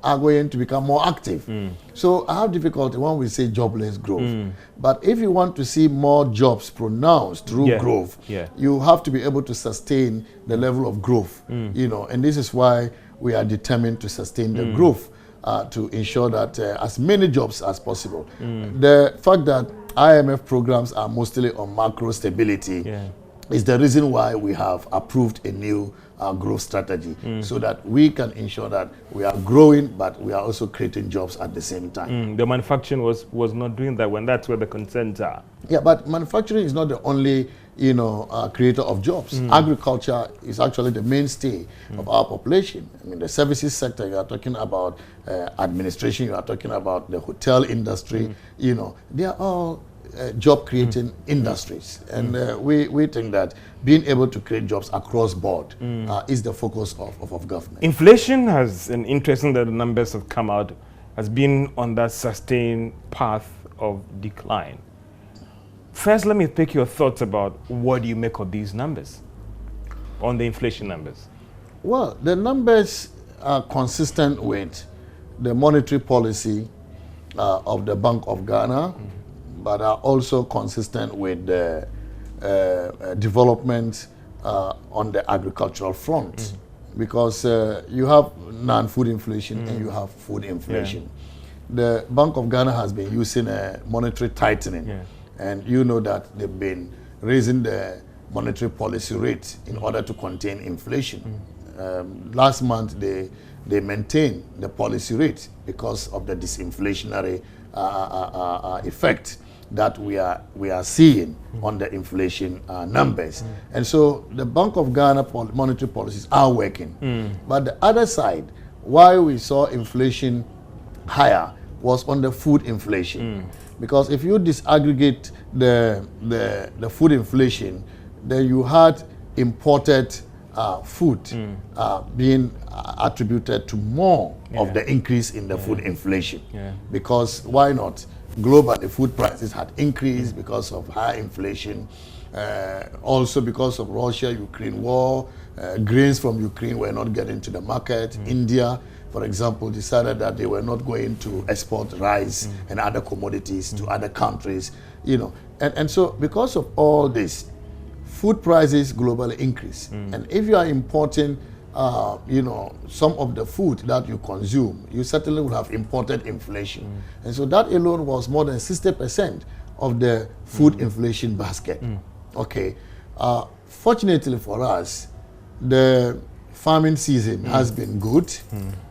are going to become more active. So I have difficulty when we say jobless growth. But if you want to see more jobs pronounced through growth, you have to be able to sustain the level of growth. And this is why we are determined to sustain the growth. To ensure that as many jobs as possible. The fact that IMF programs are mostly on macro stability is the reason why we have approved a new growth strategy, so that we can ensure that we are growing, but we are also creating jobs at the same time. The manufacturing was not doing that when that's where the concerns are. Yeah, but manufacturing is not the only, creator of jobs. Agriculture is actually the mainstay of our population. I mean, the services sector, you are talking about administration, you are talking about the hotel industry, they are all job-creating industries. And we think that being able to create jobs across board is the focus of government. Inflation has, and interesting that the numbers have come out, has been on that sustained path of decline. First, let me take your thoughts about what do you make of these numbers, on the inflation numbers. Well, the numbers are consistent with the monetary policy of the Bank of Ghana, but are also consistent with the development on the agricultural front, because you have non-food inflation and you have food inflation. The Bank of Ghana has been using a monetary tightening, and you know that they've been raising the monetary policy rate in order to contain inflation. Last month they maintained the policy rate because of the disinflationary effect that we are seeing on the inflation numbers. And so the Bank of Ghana monetary policies are working. But the other side, why we saw inflation higher was on the food inflation. Because if you disaggregate the food inflation, then you had imported food being attributed to more of the increase in the food inflation. Because why not? Globally, food prices had increased because of high inflation, also because of Russia-Ukraine war. Grains from Ukraine were not getting to the market. India, for example, decided that they were not going to export rice and other commodities to other countries, And so because of all this, food prices globally increase. And if you are importing some of the food that you consume, you certainly would have imported inflation. And so that alone was more than 60% of the food inflation basket. Okay. Fortunately for us, the farming season has been good.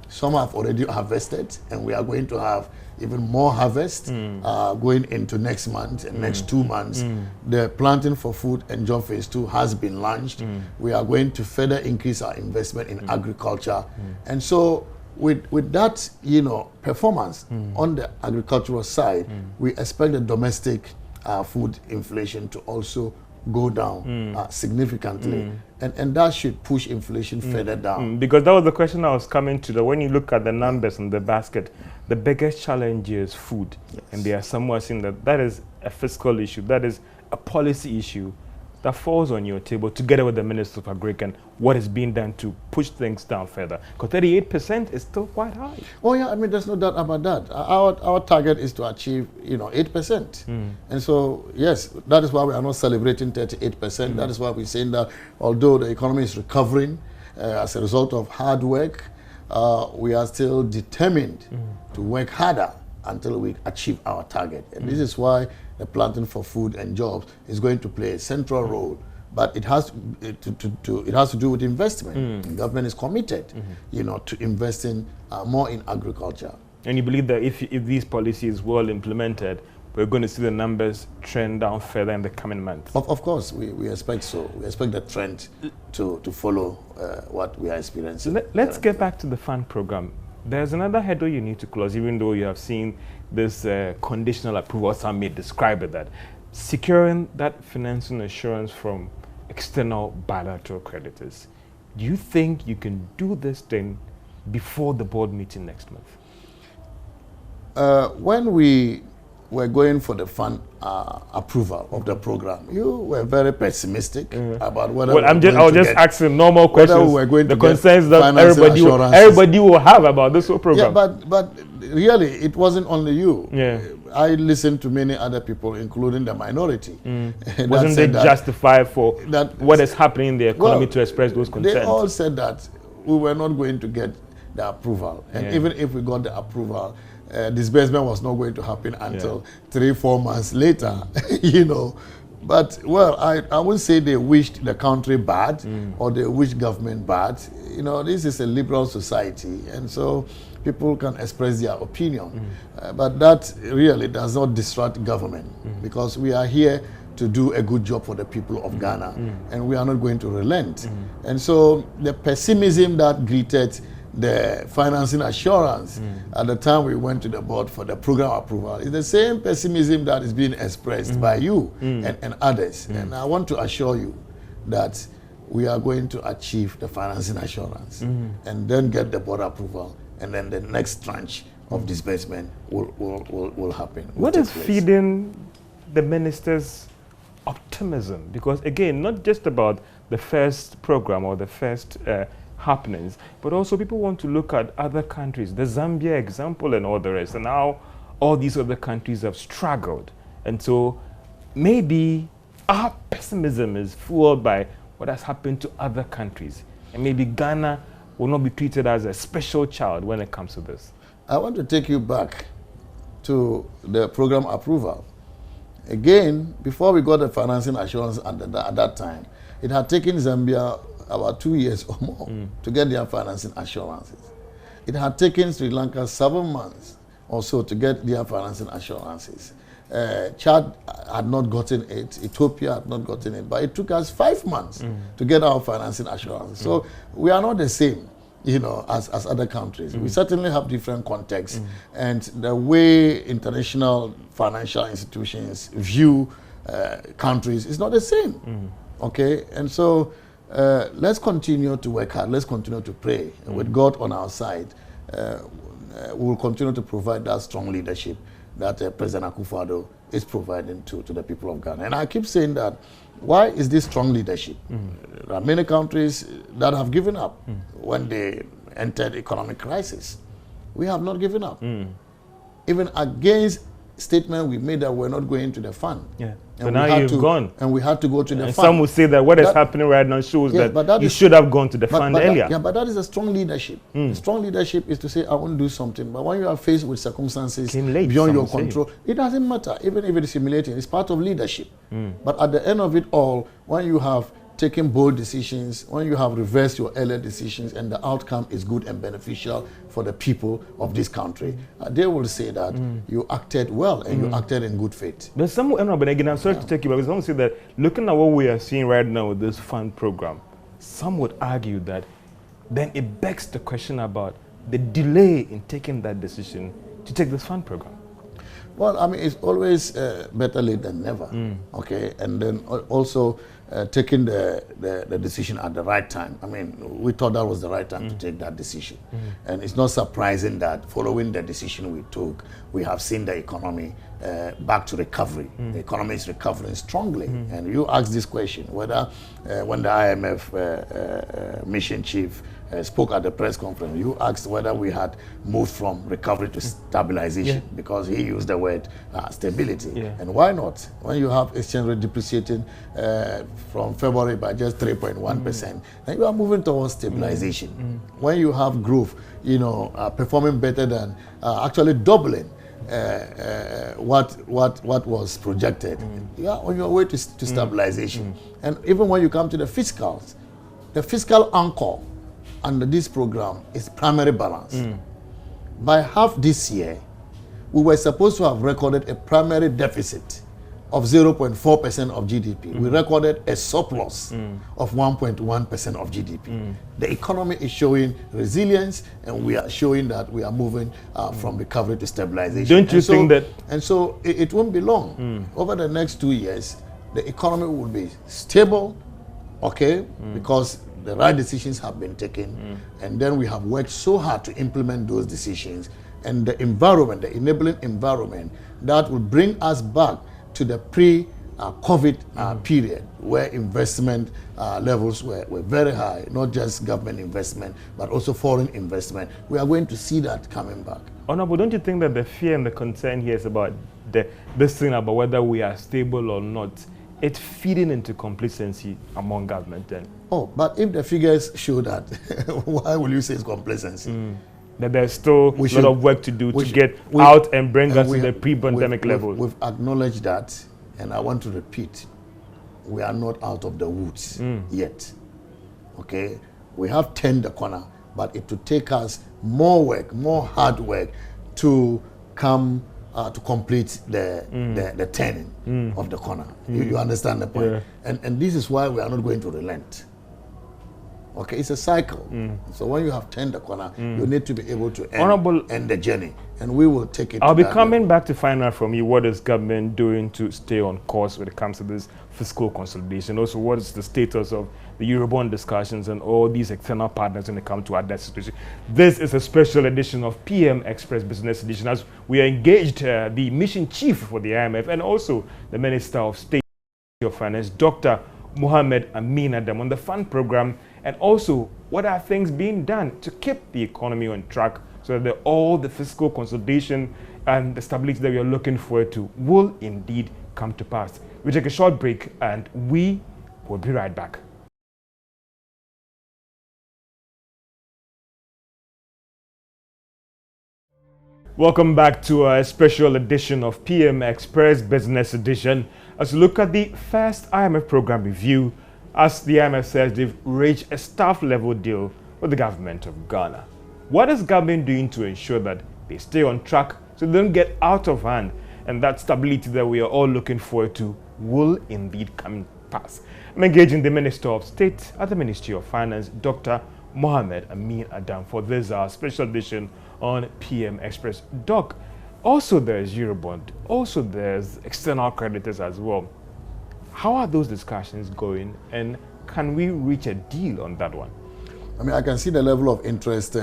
Some have already harvested, and we are going to have even more harvest going into next month and next 2 months. The planting for food and job phase 2 has been launched. We are going to further increase our investment in agriculture. And so with that, performance on the agricultural side, we expect the domestic food inflation to also go down significantly. And that should push inflation further down. Because that was the question I was coming to. That when you look at the numbers in the basket, the biggest challenge is food. And they are somewhat saying that is a fiscal issue, that is a policy issue that falls on your table together with the Minister of Agriculture and what is being done to push things down further. Because 38% is still quite high. Oh yeah, I mean, there's no doubt about that. Our target is to achieve, 8%. And so, yes, that is why we are not celebrating 38%. That is why we're saying that although the economy is recovering as a result of hard work, we are still determined to work harder until we achieve our target. And this is why the planting for food and jobs is going to play a central role. But it has to do with investment. The government is committed, to investing more in agriculture. And you believe that if these policies well implemented, we're going to see the numbers trend down further in the coming months? Of course, we expect so. We expect the trend to follow what we are experiencing. Let's get back to the fund program. There's another hurdle you need to close, even though you have seen this conditional approval, some may describe it that. Securing that financing assurance from external bilateral creditors. Do you think you can do this thing before the board meeting next month? When we were going for the fund approval of the program, you were very pessimistic about whether I was just asking normal questions. We were going the to concerns that everybody will have about this whole program. Yeah, but really, it wasn't only you. Yeah. I listened to many other people, including the minority. Wasn't they justified for what is happening in the economy to express those concerns? They all said that we were not going to get the approval. And even if we got the approval, disbursement was not going to happen until 3-4 months later. But, well, I wouldn't say they wished the country bad or they wished government bad. You know, this is a liberal society, and so people can express their opinion. But that really does not distract government because we are here to do a good job for the people of Ghana, and we are not going to relent. And so the pessimism that greeted the financing assurance at the time we went to the board for the program approval is the same pessimism that is being expressed by you and others. And I want to assure you that we are going to achieve the financing assurance and then get the board approval, and then the next tranche of disbursement will happen. What is feeding the minister's optimism? Because again, not just about the first program or the first happenings, but also people want to look at other countries, the Zambia example and all the rest, and how all these other countries have struggled. And so maybe our pessimism is fueled by what has happened to other countries, and maybe Ghana will not be treated as a special child when it comes to this. I want to take you back to the program approval. Again, before we got the financing assurance at that time, it had taken Zambia about 2 years or more to get their financing assurances. It had taken Sri Lanka 7 months or so to get their financing assurances. Chad had not gotten it, Ethiopia had not gotten it, but it took us 5 months to get our financing assurances. So we are not the same, you know, as other countries. We certainly have different contexts, and the way international financial institutions view countries is not the same. Okay, and so let's continue to work hard. Let's continue to pray. With God on our side, we will continue to provide that strong leadership that President Akufo-Addo is providing to the people of Ghana. And I keep saying that, why is this strong leadership? There are many countries that have given up when they entered economic crisis. We have not given up. Even against statement we made that we're not going to the fund. Yeah. So now you've gone. And we had to go to the fund. Some would say that what is happening right now shows that you should have gone to the fund earlier. But that is a strong leadership. Strong leadership is to say, I want to do something. But when you are faced with circumstances beyond your control, it doesn't matter. Even if it is humiliating, it's part of leadership. But at the end of it all, when you have taken bold decisions, when you have reversed your earlier decisions and the outcome is good and beneficial for the people of this country, they will say that you acted well and you acted in good faith. There's some, but again, I'm sorry to take you, but I want to say that looking at what we are seeing right now with this fund program, some would argue that then it begs the question about the delay in taking that decision to take this fund program. Well, I mean, it's always better late than never, okay? And then also taking the decision at the right time. I mean, we thought that was the right time to take that decision. And it's not surprising that following the decision we took, we have seen the economy back to recovery. The economy is recovering strongly. And you asked this question, whether when the IMF mission chief spoke at the press conference, you asked whether we had moved from recovery to stabilization, because he used the word stability. And why not? When you have exchange rate depreciating from February by just 3.1%, then you are moving towards stabilization. When you have growth, you know, performing better than actually doubling what was projected, you are on your way to stabilization. And even when you come to the fiscals, the fiscal anchor under this program is primary balance. By half this year, we were supposed to have recorded a primary deficit of 0.4% of GDP. We recorded a surplus of 1.1% of GDP. The economy is showing resilience, and we are showing that we are moving from recovery to stabilization. Don't you think that? And so it won't be long. Over the next 2 years, the economy will be stable, okay, because the right decisions have been taken, and then we have worked so hard to implement those decisions, and the environment, the enabling environment that will bring us back to the pre-COVID period, where investment levels were very high, not just government investment, but also foreign investment. We are going to see that coming back. Honorable, don't you think that the fear and the concern here is about this thing about whether we are stable or not? It's feeding into complacency among government then. Oh, but if the figures show that, why will you say it's complacency? That there's still a lot of work to do to get out and bring us to the pre-pandemic levels. We've acknowledged that, and I want to repeat, we are not out of the woods yet. Okay, we have turned the corner, but it will take us more work, more hard work to come to complete the turning of the corner. You understand the point? Yeah. And this is why we are not going to relent. Okay, it's a cycle. So when you have turned the corner, you need to be able to end the journey, and we will take it. I'll be coming back to find out from you, what is government doing to stay on course when it comes to this fiscal consolidation? Also, what is the status of the Eurobond discussions and all these external partners when it comes to our debt situation? This is a special edition of PM Express Business Edition, as we are engaged the mission chief for the IMF and also the Minister of State of Finance, Dr. Mohamed Amin Adam, on the fund program, and also what are things being done to keep the economy on track so that all the fiscal consolidation and the stability that we are looking forward to will indeed come to pass. We take a short break and we will be right back. Welcome back to a special edition of PM Express Business Edition as we look at the first IMF program review, as the IMF says they've reached a staff-level deal with the government of Ghana. What is government doing to ensure that they stay on track so they don't get out of hand, and that stability that we are all looking forward to will indeed come to pass? I'm engaging the Minister of State at the Ministry of Finance, Dr. Mohamed Amin Adam, for this special edition on PM Express. Doc, also there's Eurobond, also there's external creditors as well. How are those discussions going, and can we reach a deal on that one? I mean, I can see the level of interest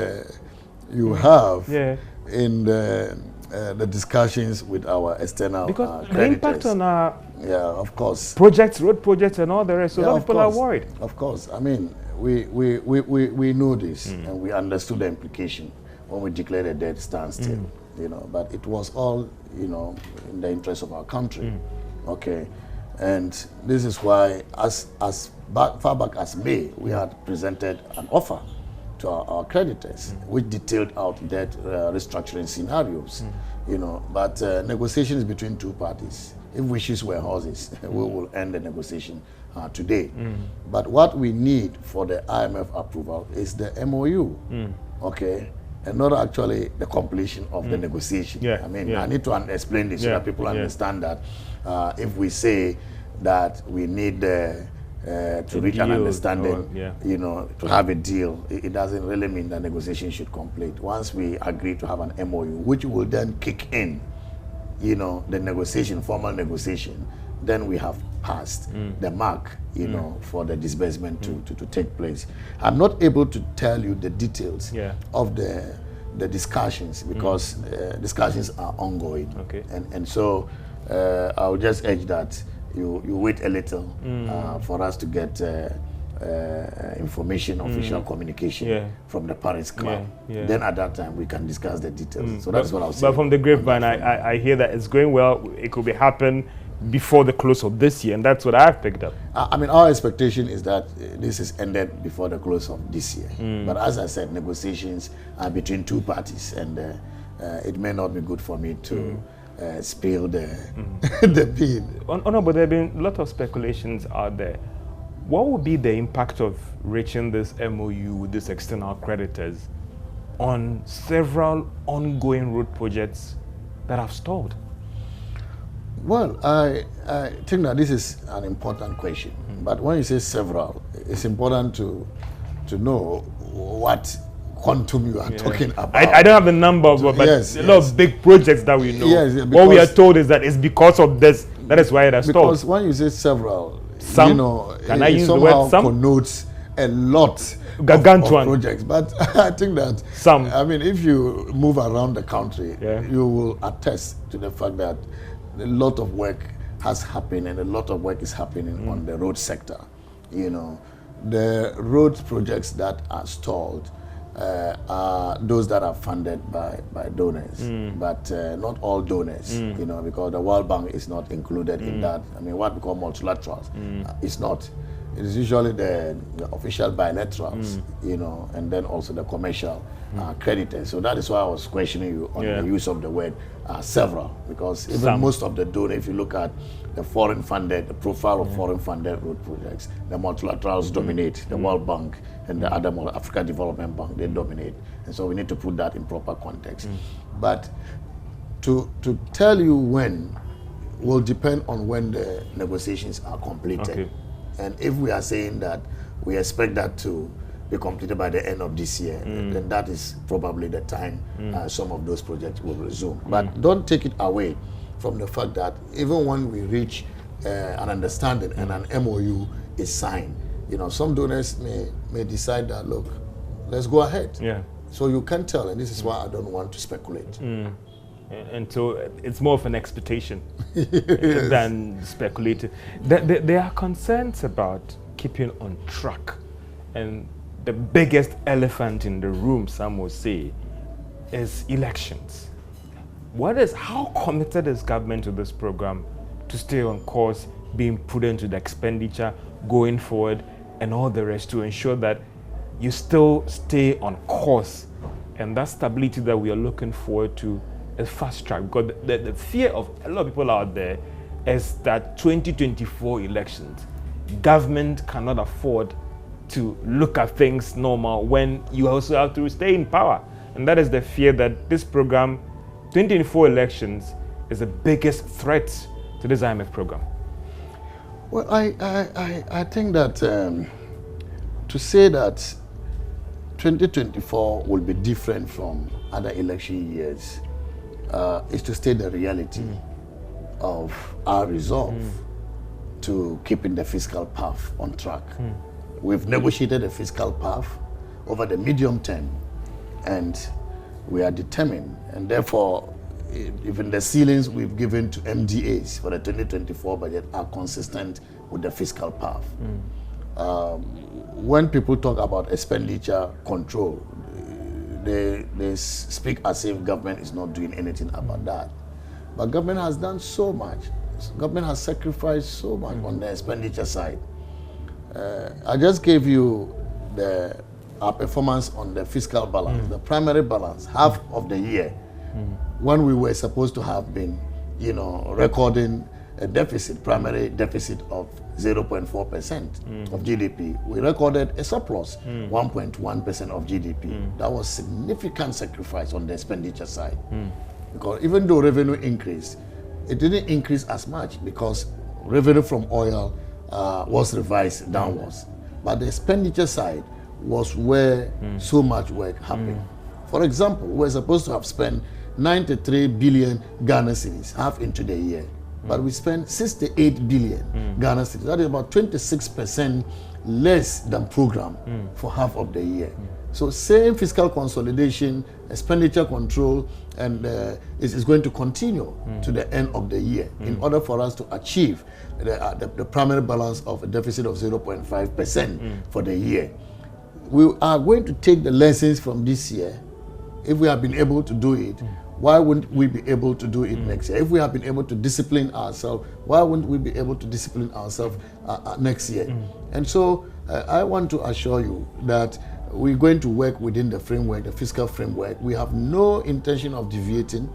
you have in the discussions with our external because creditors. the impact on our of course, projects, road projects and all the rest, so a lot of people are worried. Of course. I mean, we know this and we understood the implication when we declared a debt standstill, you know, but it was all, you know, in the interest of our country. Okay. And this is why, as far back as May, we had presented an offer to our creditors, which detailed out debt restructuring scenarios, you know. But negotiations between two parties, if wishes were horses, we will end the negotiation today. But what we need for the IMF approval is the MOU, okay, and not actually the completion of the negotiation. I mean, I need to explain this so that people understand that if we say that we need to reach an understanding, you know, to have a deal, it doesn't really mean that negotiation should complete. Once we agree to have an MOU, which will then kick in, you know, the negotiation, formal negotiation, then we have passed the mark, you know, for the disbursement to take place. I'm not able to tell you the details of the discussions because discussions are ongoing. Okay. And so I'll just urge that you wait a little for us to get information, official communication from the Paris Club. Then at that time we can discuss the details. So that's what I'll say. But from the grapevine, I hear that it's going well. It could be happen before the close of this year, and that's what I've picked up. I mean, our expectation is that this is ended before the close of this year. But as I said, negotiations are between two parties, and it may not be good for me to spill the the bean. Oh no, but there have been a lot of speculations out there. What would be the impact of reaching this MOU with these external creditors on several ongoing road projects that have stalled? Well, I think that this is an important question. But when you say several, it's important to know what quantum you are talking about. I don't have the number, but a lot of big projects that we know. What we are told is that it's because of this. That is why it has stalled. Because when you say several, some, you know, can it I use the word some? Connotes a lot of projects. But I think that some. I mean, if you move around the country, you will attest to the fact that a lot of work has happened and a lot of work is happening on the road sector. You know, the road projects that are stalled are those that are funded by donors, but not all donors, you know, because the World Bank is not included in that. I mean, what we call multilaterals is not, it is usually the official bilaterals, you know, and then also the commercial creditors. So that is why I was questioning you on the use of the word several, because even most of the donors, if you look at the foreign funded, the profile of foreign funded road projects, the multilaterals dominate, the World Bank and the other Africa Development Bank, they dominate. And so we need to put that in proper context. But to tell you when will depend on when the negotiations are completed. Okay. And if we are saying that we expect that to be completed by the end of this year, then that is probably the time some of those projects will resume. But don't take it away from the fact that even when we reach an understanding and an MOU is signed, you know, some donors may decide that, look, let's go ahead. Yeah. So you can't tell, and this is why I don't want to speculate. And so it's more of an expectation than speculating. There are concerns about keeping on track. And the biggest elephant in the room, some will say, is elections. How committed is government to this program to stay on course, being prudent with expenditure, going forward, and all the rest to ensure that you still stay on course and that stability that we are looking forward to is fast track? Because the fear of a lot of people out there is that 2024 elections, government cannot afford to look at things normal when you also have to stay in power. And that is the fear that this program, 2024 elections, is the biggest threat to this IMF program. Well, I think that to say that 2024 will be different from other election years is to state the reality of our resolve to keeping the fiscal path on track. We've negotiated a fiscal path over the medium term, and we are determined, and therefore even the ceilings we've given to MDAs for the 2024 budget are consistent with the fiscal path. When people talk about expenditure control, they speak as if government is not doing anything about that. But government has done so much. Government has sacrificed so much on the expenditure side. I just gave you our performance on the fiscal balance, the primary balance, half of the year, when we were supposed to have been, you know, recording a deficit, primary deficit of 0.4% of GDP. We recorded a surplus, 1.1% of GDP. That was significant sacrifice on the expenditure side. Because even though revenue increased, it didn't increase as much because revenue from oil was revised downwards. But the expenditure side was where so much work happened. For example, we're supposed to have spent 93 billion Ghana cedis half into the year. But we spent 68 billion Ghana cedis. That is about 26% less than program for half of the year. So same fiscal consolidation, expenditure control, and is going to continue to the end of the year in order for us to achieve the primary balance of a deficit of 0.5% for the year. We are going to take the lessons from this year. If we have been able to do it, why wouldn't we be able to do it next year? If we have been able to discipline ourselves, why wouldn't we be able to discipline ourselves next year? And so I want to assure you that we're going to work within the framework, the fiscal framework. We have no intention of deviating.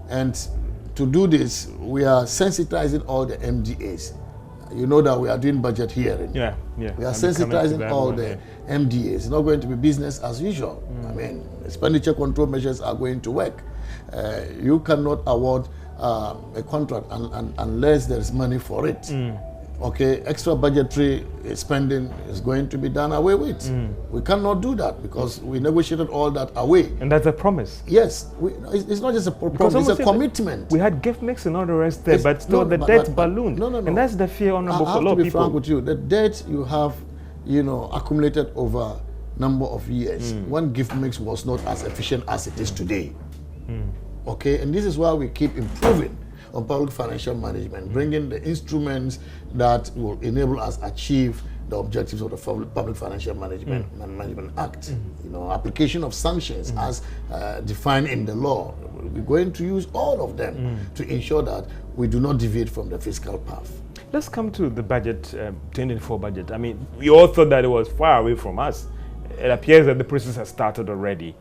And to do this, we are sensitizing all the MDAs. You know that we are doing budget hearing. Yeah. We are sensitizing all the MDAs. It's not going to be business as usual. I mean, expenditure control measures are going to work. You cannot award a contract unless there is money for it. Okay, extra budgetary spending is going to be done away with. We cannot do that because we negotiated all that away. And that's a promise. Yes, it's not just a promise, it's a commitment. We had gift mix and all the rest there, but still the debt ballooned. No. And that's the fear, Honorable, I for a lot have of to be people. frank with you. The debt you have, accumulated over number of years when gift mix was not as efficient as it is today. Okay, and this is why we keep improving on public financial management, bringing the instruments that will enable us achieve the objectives of the Public Financial Management Act. You know, application of sanctions as defined in the law. We're going to use all of them to ensure that we do not deviate from the fiscal path. Let's come to the budget, 2024 budget. I mean, we all thought that it was far away from us. It appears that the process has started already.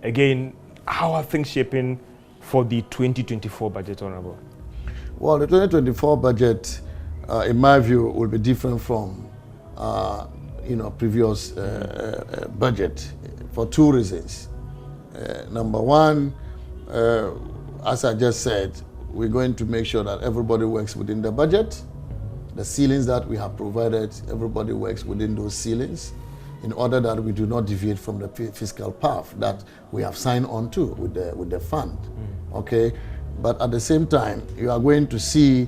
Again, how are things shaping for the 2024 budget, Honorable? Well, the 2024 budget, in my view, will be different from previous budget for two reasons. Number one, as I just said, we're going to make sure that everybody works within the budget. The ceilings that we have provided, everybody works within those ceilings in order that we do not deviate from the fiscal path that we have signed on to with the fund. Okay? But at the same time, you are going to see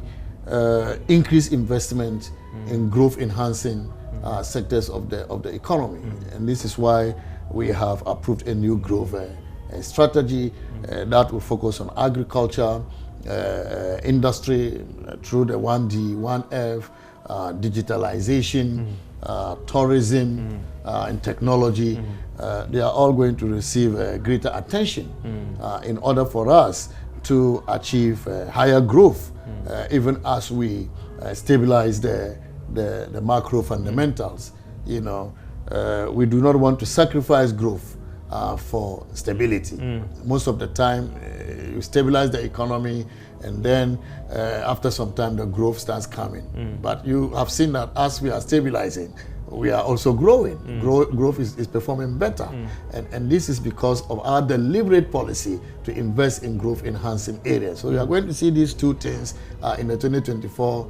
increased investment in growth enhancing sectors of the economy. And this is why we have approved a new growth strategy that will focus on agriculture, industry through the 1D, 1F, digitalization, tourism, and technology. They are all going to receive greater attention in order for us to achieve higher growth, even as we stabilize the macro fundamentals. You know, we do not want to sacrifice growth for stability. Most of the time, you stabilize the economy, and then after some time, the growth starts coming. But you have seen that as we are stabilizing, we are also growing. Growth is performing better. And this is because of our deliberate policy to invest in growth enhancing areas. So you are going to see these two things in the 2024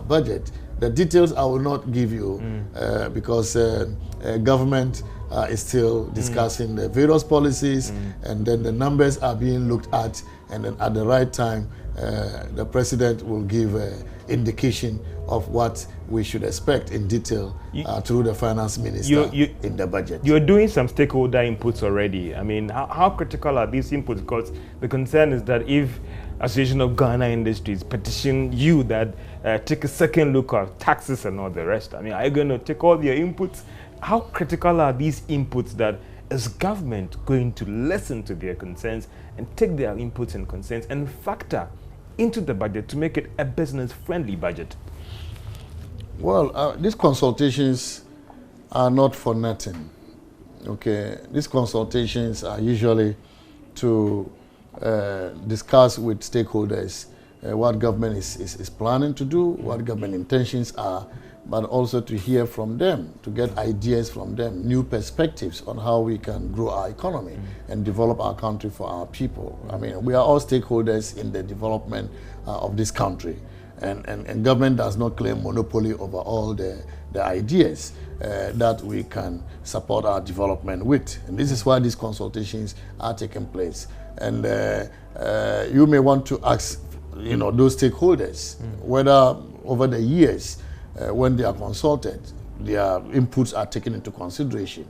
budget. The details I will not give you because government is still discussing the various policies, and then the numbers are being looked at, and then at the right time, the president will give an indication of what we should expect in detail through the finance minister in the budget. You're doing some stakeholder inputs already. I mean, how critical are these inputs? Because the concern is that if Association of Ghana Industries petition you that take a second look at taxes and all the rest, I mean, are you going to take all your inputs? How critical are these inputs that is government going to listen to their concerns and take their inputs and concerns and factor into the budget to make it a business-friendly budget? Well, these consultations are not for nothing. Okay, these consultations are usually to discuss with stakeholders what government is planning to do, what government intentions are, but also to hear from them, to get ideas from them, new perspectives on how we can grow our economy and develop our country for our people. I mean, we are all stakeholders in the development of this country. And government does not claim monopoly over all the ideas that we can support our development with. And this is why these consultations are taking place. And you may want to ask, those stakeholders whether over the years when they are consulted, their inputs are taken into consideration.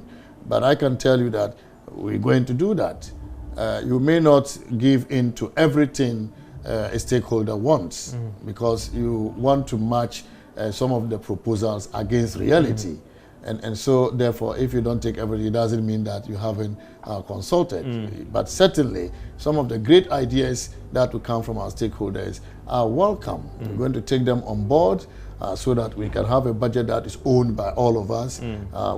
But I can tell you that we're going to do that. You may not give in to everything a stakeholder wants because you want to match some of the proposals against reality. And so, therefore, if you don't take everything, it doesn't mean that you haven't consulted. But certainly, some of the great ideas that will come from our stakeholders are welcome. We're going to take them on board so that we can have a budget that is owned by all of us.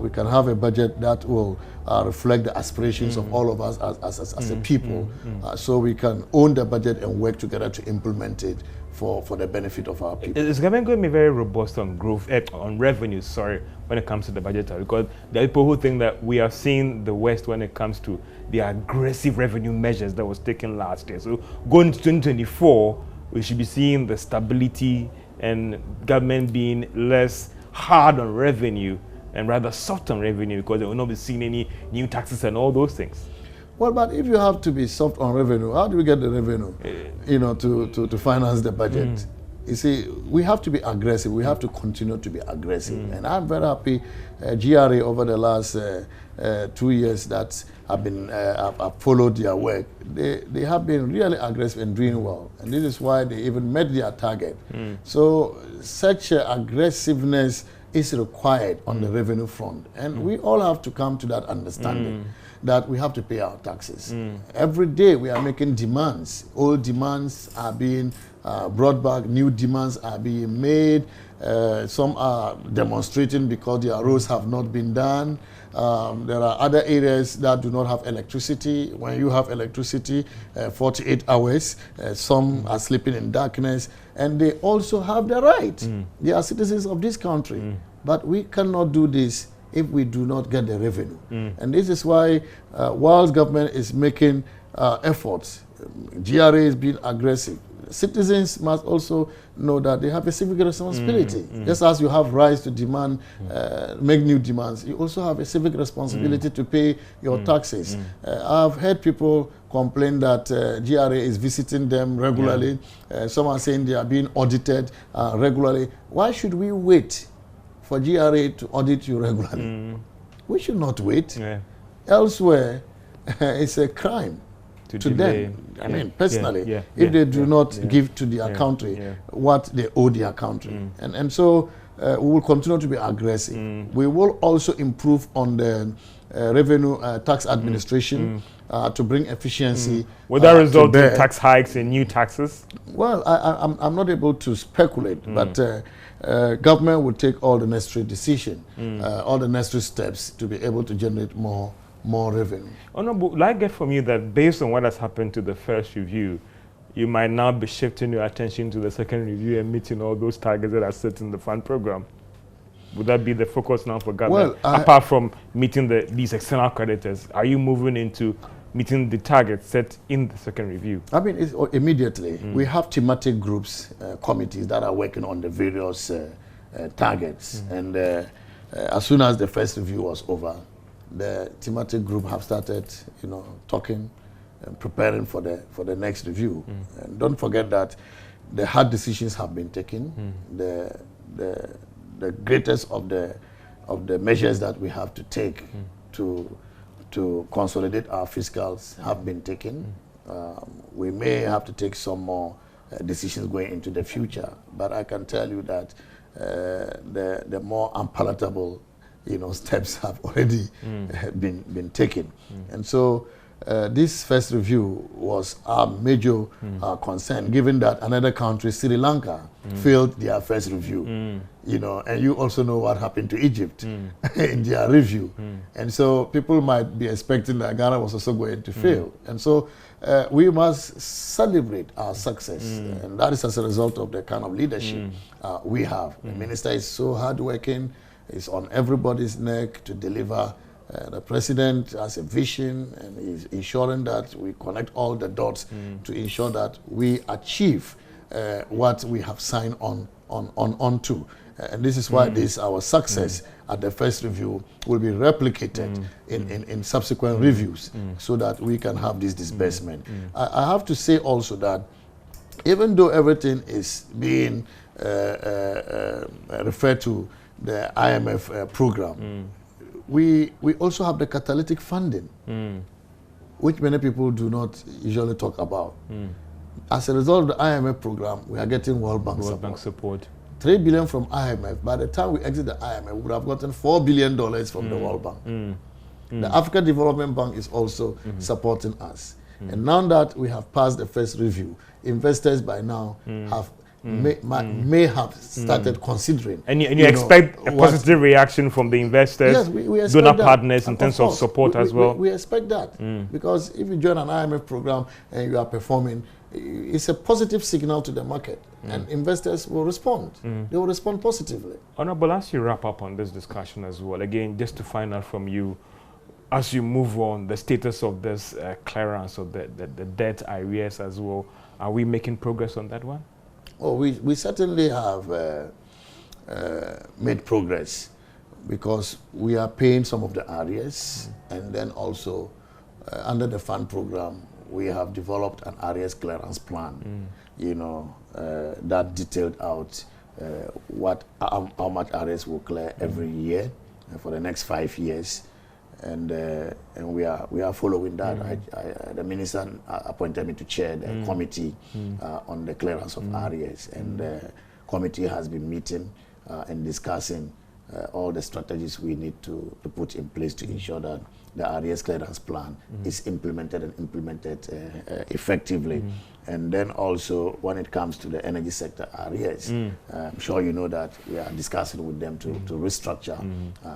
We can have a budget that will reflect the aspirations of all of us as a people. So we can own the budget and work together to implement it for the benefit of our people. Is government going to be very robust on growth, on revenue, when it comes to the budget? Because there are people who think that we are seeing the West when it comes to the aggressive revenue measures that was taken last year. So going to 2024, we should be seeing the stability and government being less hard on revenue and rather soft on revenue, because they will not be seeing any new taxes and all those things. Well, but if you have to be soft on revenue, how do we get the revenue, to finance the budget? You see, we have to be aggressive. We have to continue to be aggressive. And I'm very happy GRA over the last 2 years that I've followed their work. They have been really aggressive and doing well. And this is why they even met their target. So such aggressiveness is required on the revenue front. And we all have to come to that understanding that we have to pay our taxes. Every day we are making demands. Old demands are being brought back, new demands are being made. Some are demonstrating because their roads have not been done. There are other areas that do not have electricity. When you have electricity, 48 hours, some are sleeping in darkness, and they also have the right. They are citizens of this country. But we cannot do this if we do not get the revenue. And this is why whilst government is making efforts, GRA is being aggressive. Citizens must also know that they have a civic responsibility. Just as you have rights to demand, make new demands, you also have a civic responsibility to pay your taxes. I've heard people complain that GRA is visiting them regularly. Some are saying they are being audited regularly. Why should we wait for GRA to audit you regularly? We should not wait. Elsewhere, it's a crime to them. I mean, personally, if they do not give to their country what they owe their country. And so we will continue to be aggressive. We will also improve on the revenue tax administration to bring efficiency. Will that result in tax hikes and new taxes? Well, I'm not able to speculate, but government will take all the necessary decisions, all the necessary steps to be able to generate more revenue. Honorable, will I get from you that based on what has happened to the first review, you might now be shifting your attention to the second review and meeting all those targets that are set in the fund program? Would that be the focus now for government? Well, apart from meeting these external creditors, are you moving into meeting the targets set in the second review? I mean, it's immediately. We have thematic groups, committees that are working on the various targets. And as soon as the first review was over, the thematic group have started, talking and preparing for the next review. And don't forget that the hard decisions have been taken. The greatest of the measures that we have to take to consolidate our fiscals have been taken. We may have to take some more decisions going into the future, but I can tell you that the more unpalatable steps have already been taken. And so this first review was our major concern, given that another country, Sri Lanka, failed their first review. And you also know what happened to Egypt in their review. And so people might be expecting that Ghana was also going to fail. And so we must celebrate our success. And that is as a result of the kind of leadership we have. The minister is so hardworking. It's on everybody's neck to deliver. The president has a vision and is ensuring that we connect all the dots to ensure that we achieve what we have signed on to. And this is why our success at the first review will be replicated in subsequent reviews so that we can have this disbursement. I have to say also that even though everything is being referred to the IMF program, we also have the catalytic funding, which many people do not usually talk about. As a result of the IMF program, we are getting World Bank support. $3 billion from IMF. By the time we exit the IMF, we would have gotten $4 billion from the World Bank. The African Development Bank is also supporting us. And now that we have passed the first review, investors by now have may have started considering. And you expect a positive reaction from the investors, yes, we donor partners in terms of support as well? We expect that. Because if you join an IMF program and you are performing, it's a positive signal to the market. And investors will respond. They will respond positively. Honorable, as you wrap up on this discussion as well, again, just to find out from you, as you move on, the status of this clearance of the debt arrears as well, are we making progress on that one? Oh, we certainly have made progress because we are paying some of the arrears, and then also under the fund program, we have developed an arrears clearance plan, you know, that detailed out how much arrears will clear every year for the next 5 years, and we are following that. The minister appointed me to chair the committee on the clearance of arrears, and the committee has been meeting and discussing all the strategies we need to put in place to ensure that the arrears clearance plan is implemented effectively. And then also, when it comes to the energy sector arrears, I'm sure you know that we are discussing with them to restructure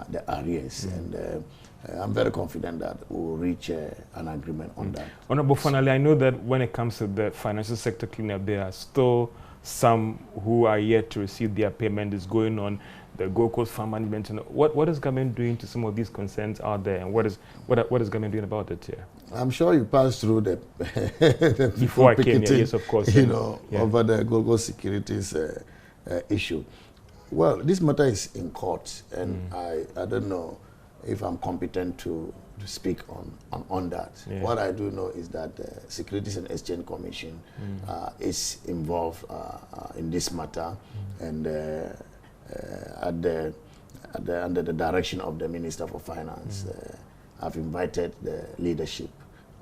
the arrears. And I'm very confident that we'll reach an agreement on that. Honorable Fanale, I know that when it comes to the financial sector cleanup, there are still some who are yet to receive their payment. Is going on the Gold Coast Farm Management. And what is government doing to some of these concerns out there, and what is government doing about it here? I'm sure you passed through the before I came here, yes, of course, you know, over the Gold Coast securities issue. Well, this matter is in court, and I don't know if I'm competent to speak on that. Yeah. What I do know is that the Securities and Exchange Commission is involved in this matter, and under the direction of the Minister for Finance, I've invited the leadership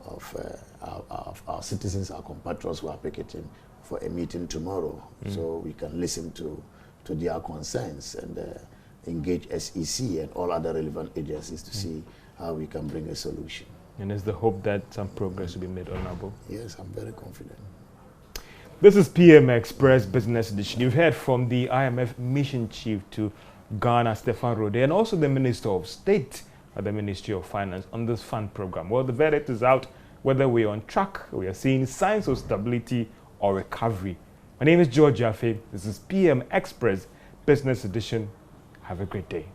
of our citizens, our compatriots who are picketing, for a meeting tomorrow, so we can listen to their concerns and engage SEC and all other relevant agencies to see how we can bring a solution. And is the hope that some progress will be made, Honorable? Yes, I'm very confident. This is PM Express Business Edition. You've heard from the IMF Mission Chief to Ghana, Stefan Rode, and also the Minister of State at the Ministry of Finance on this fund program. Well, the verdict is out whether we're on track, we are seeing signs of stability or recovery. My name is George Wiafe. This is PM Express Business Edition. Have a great day.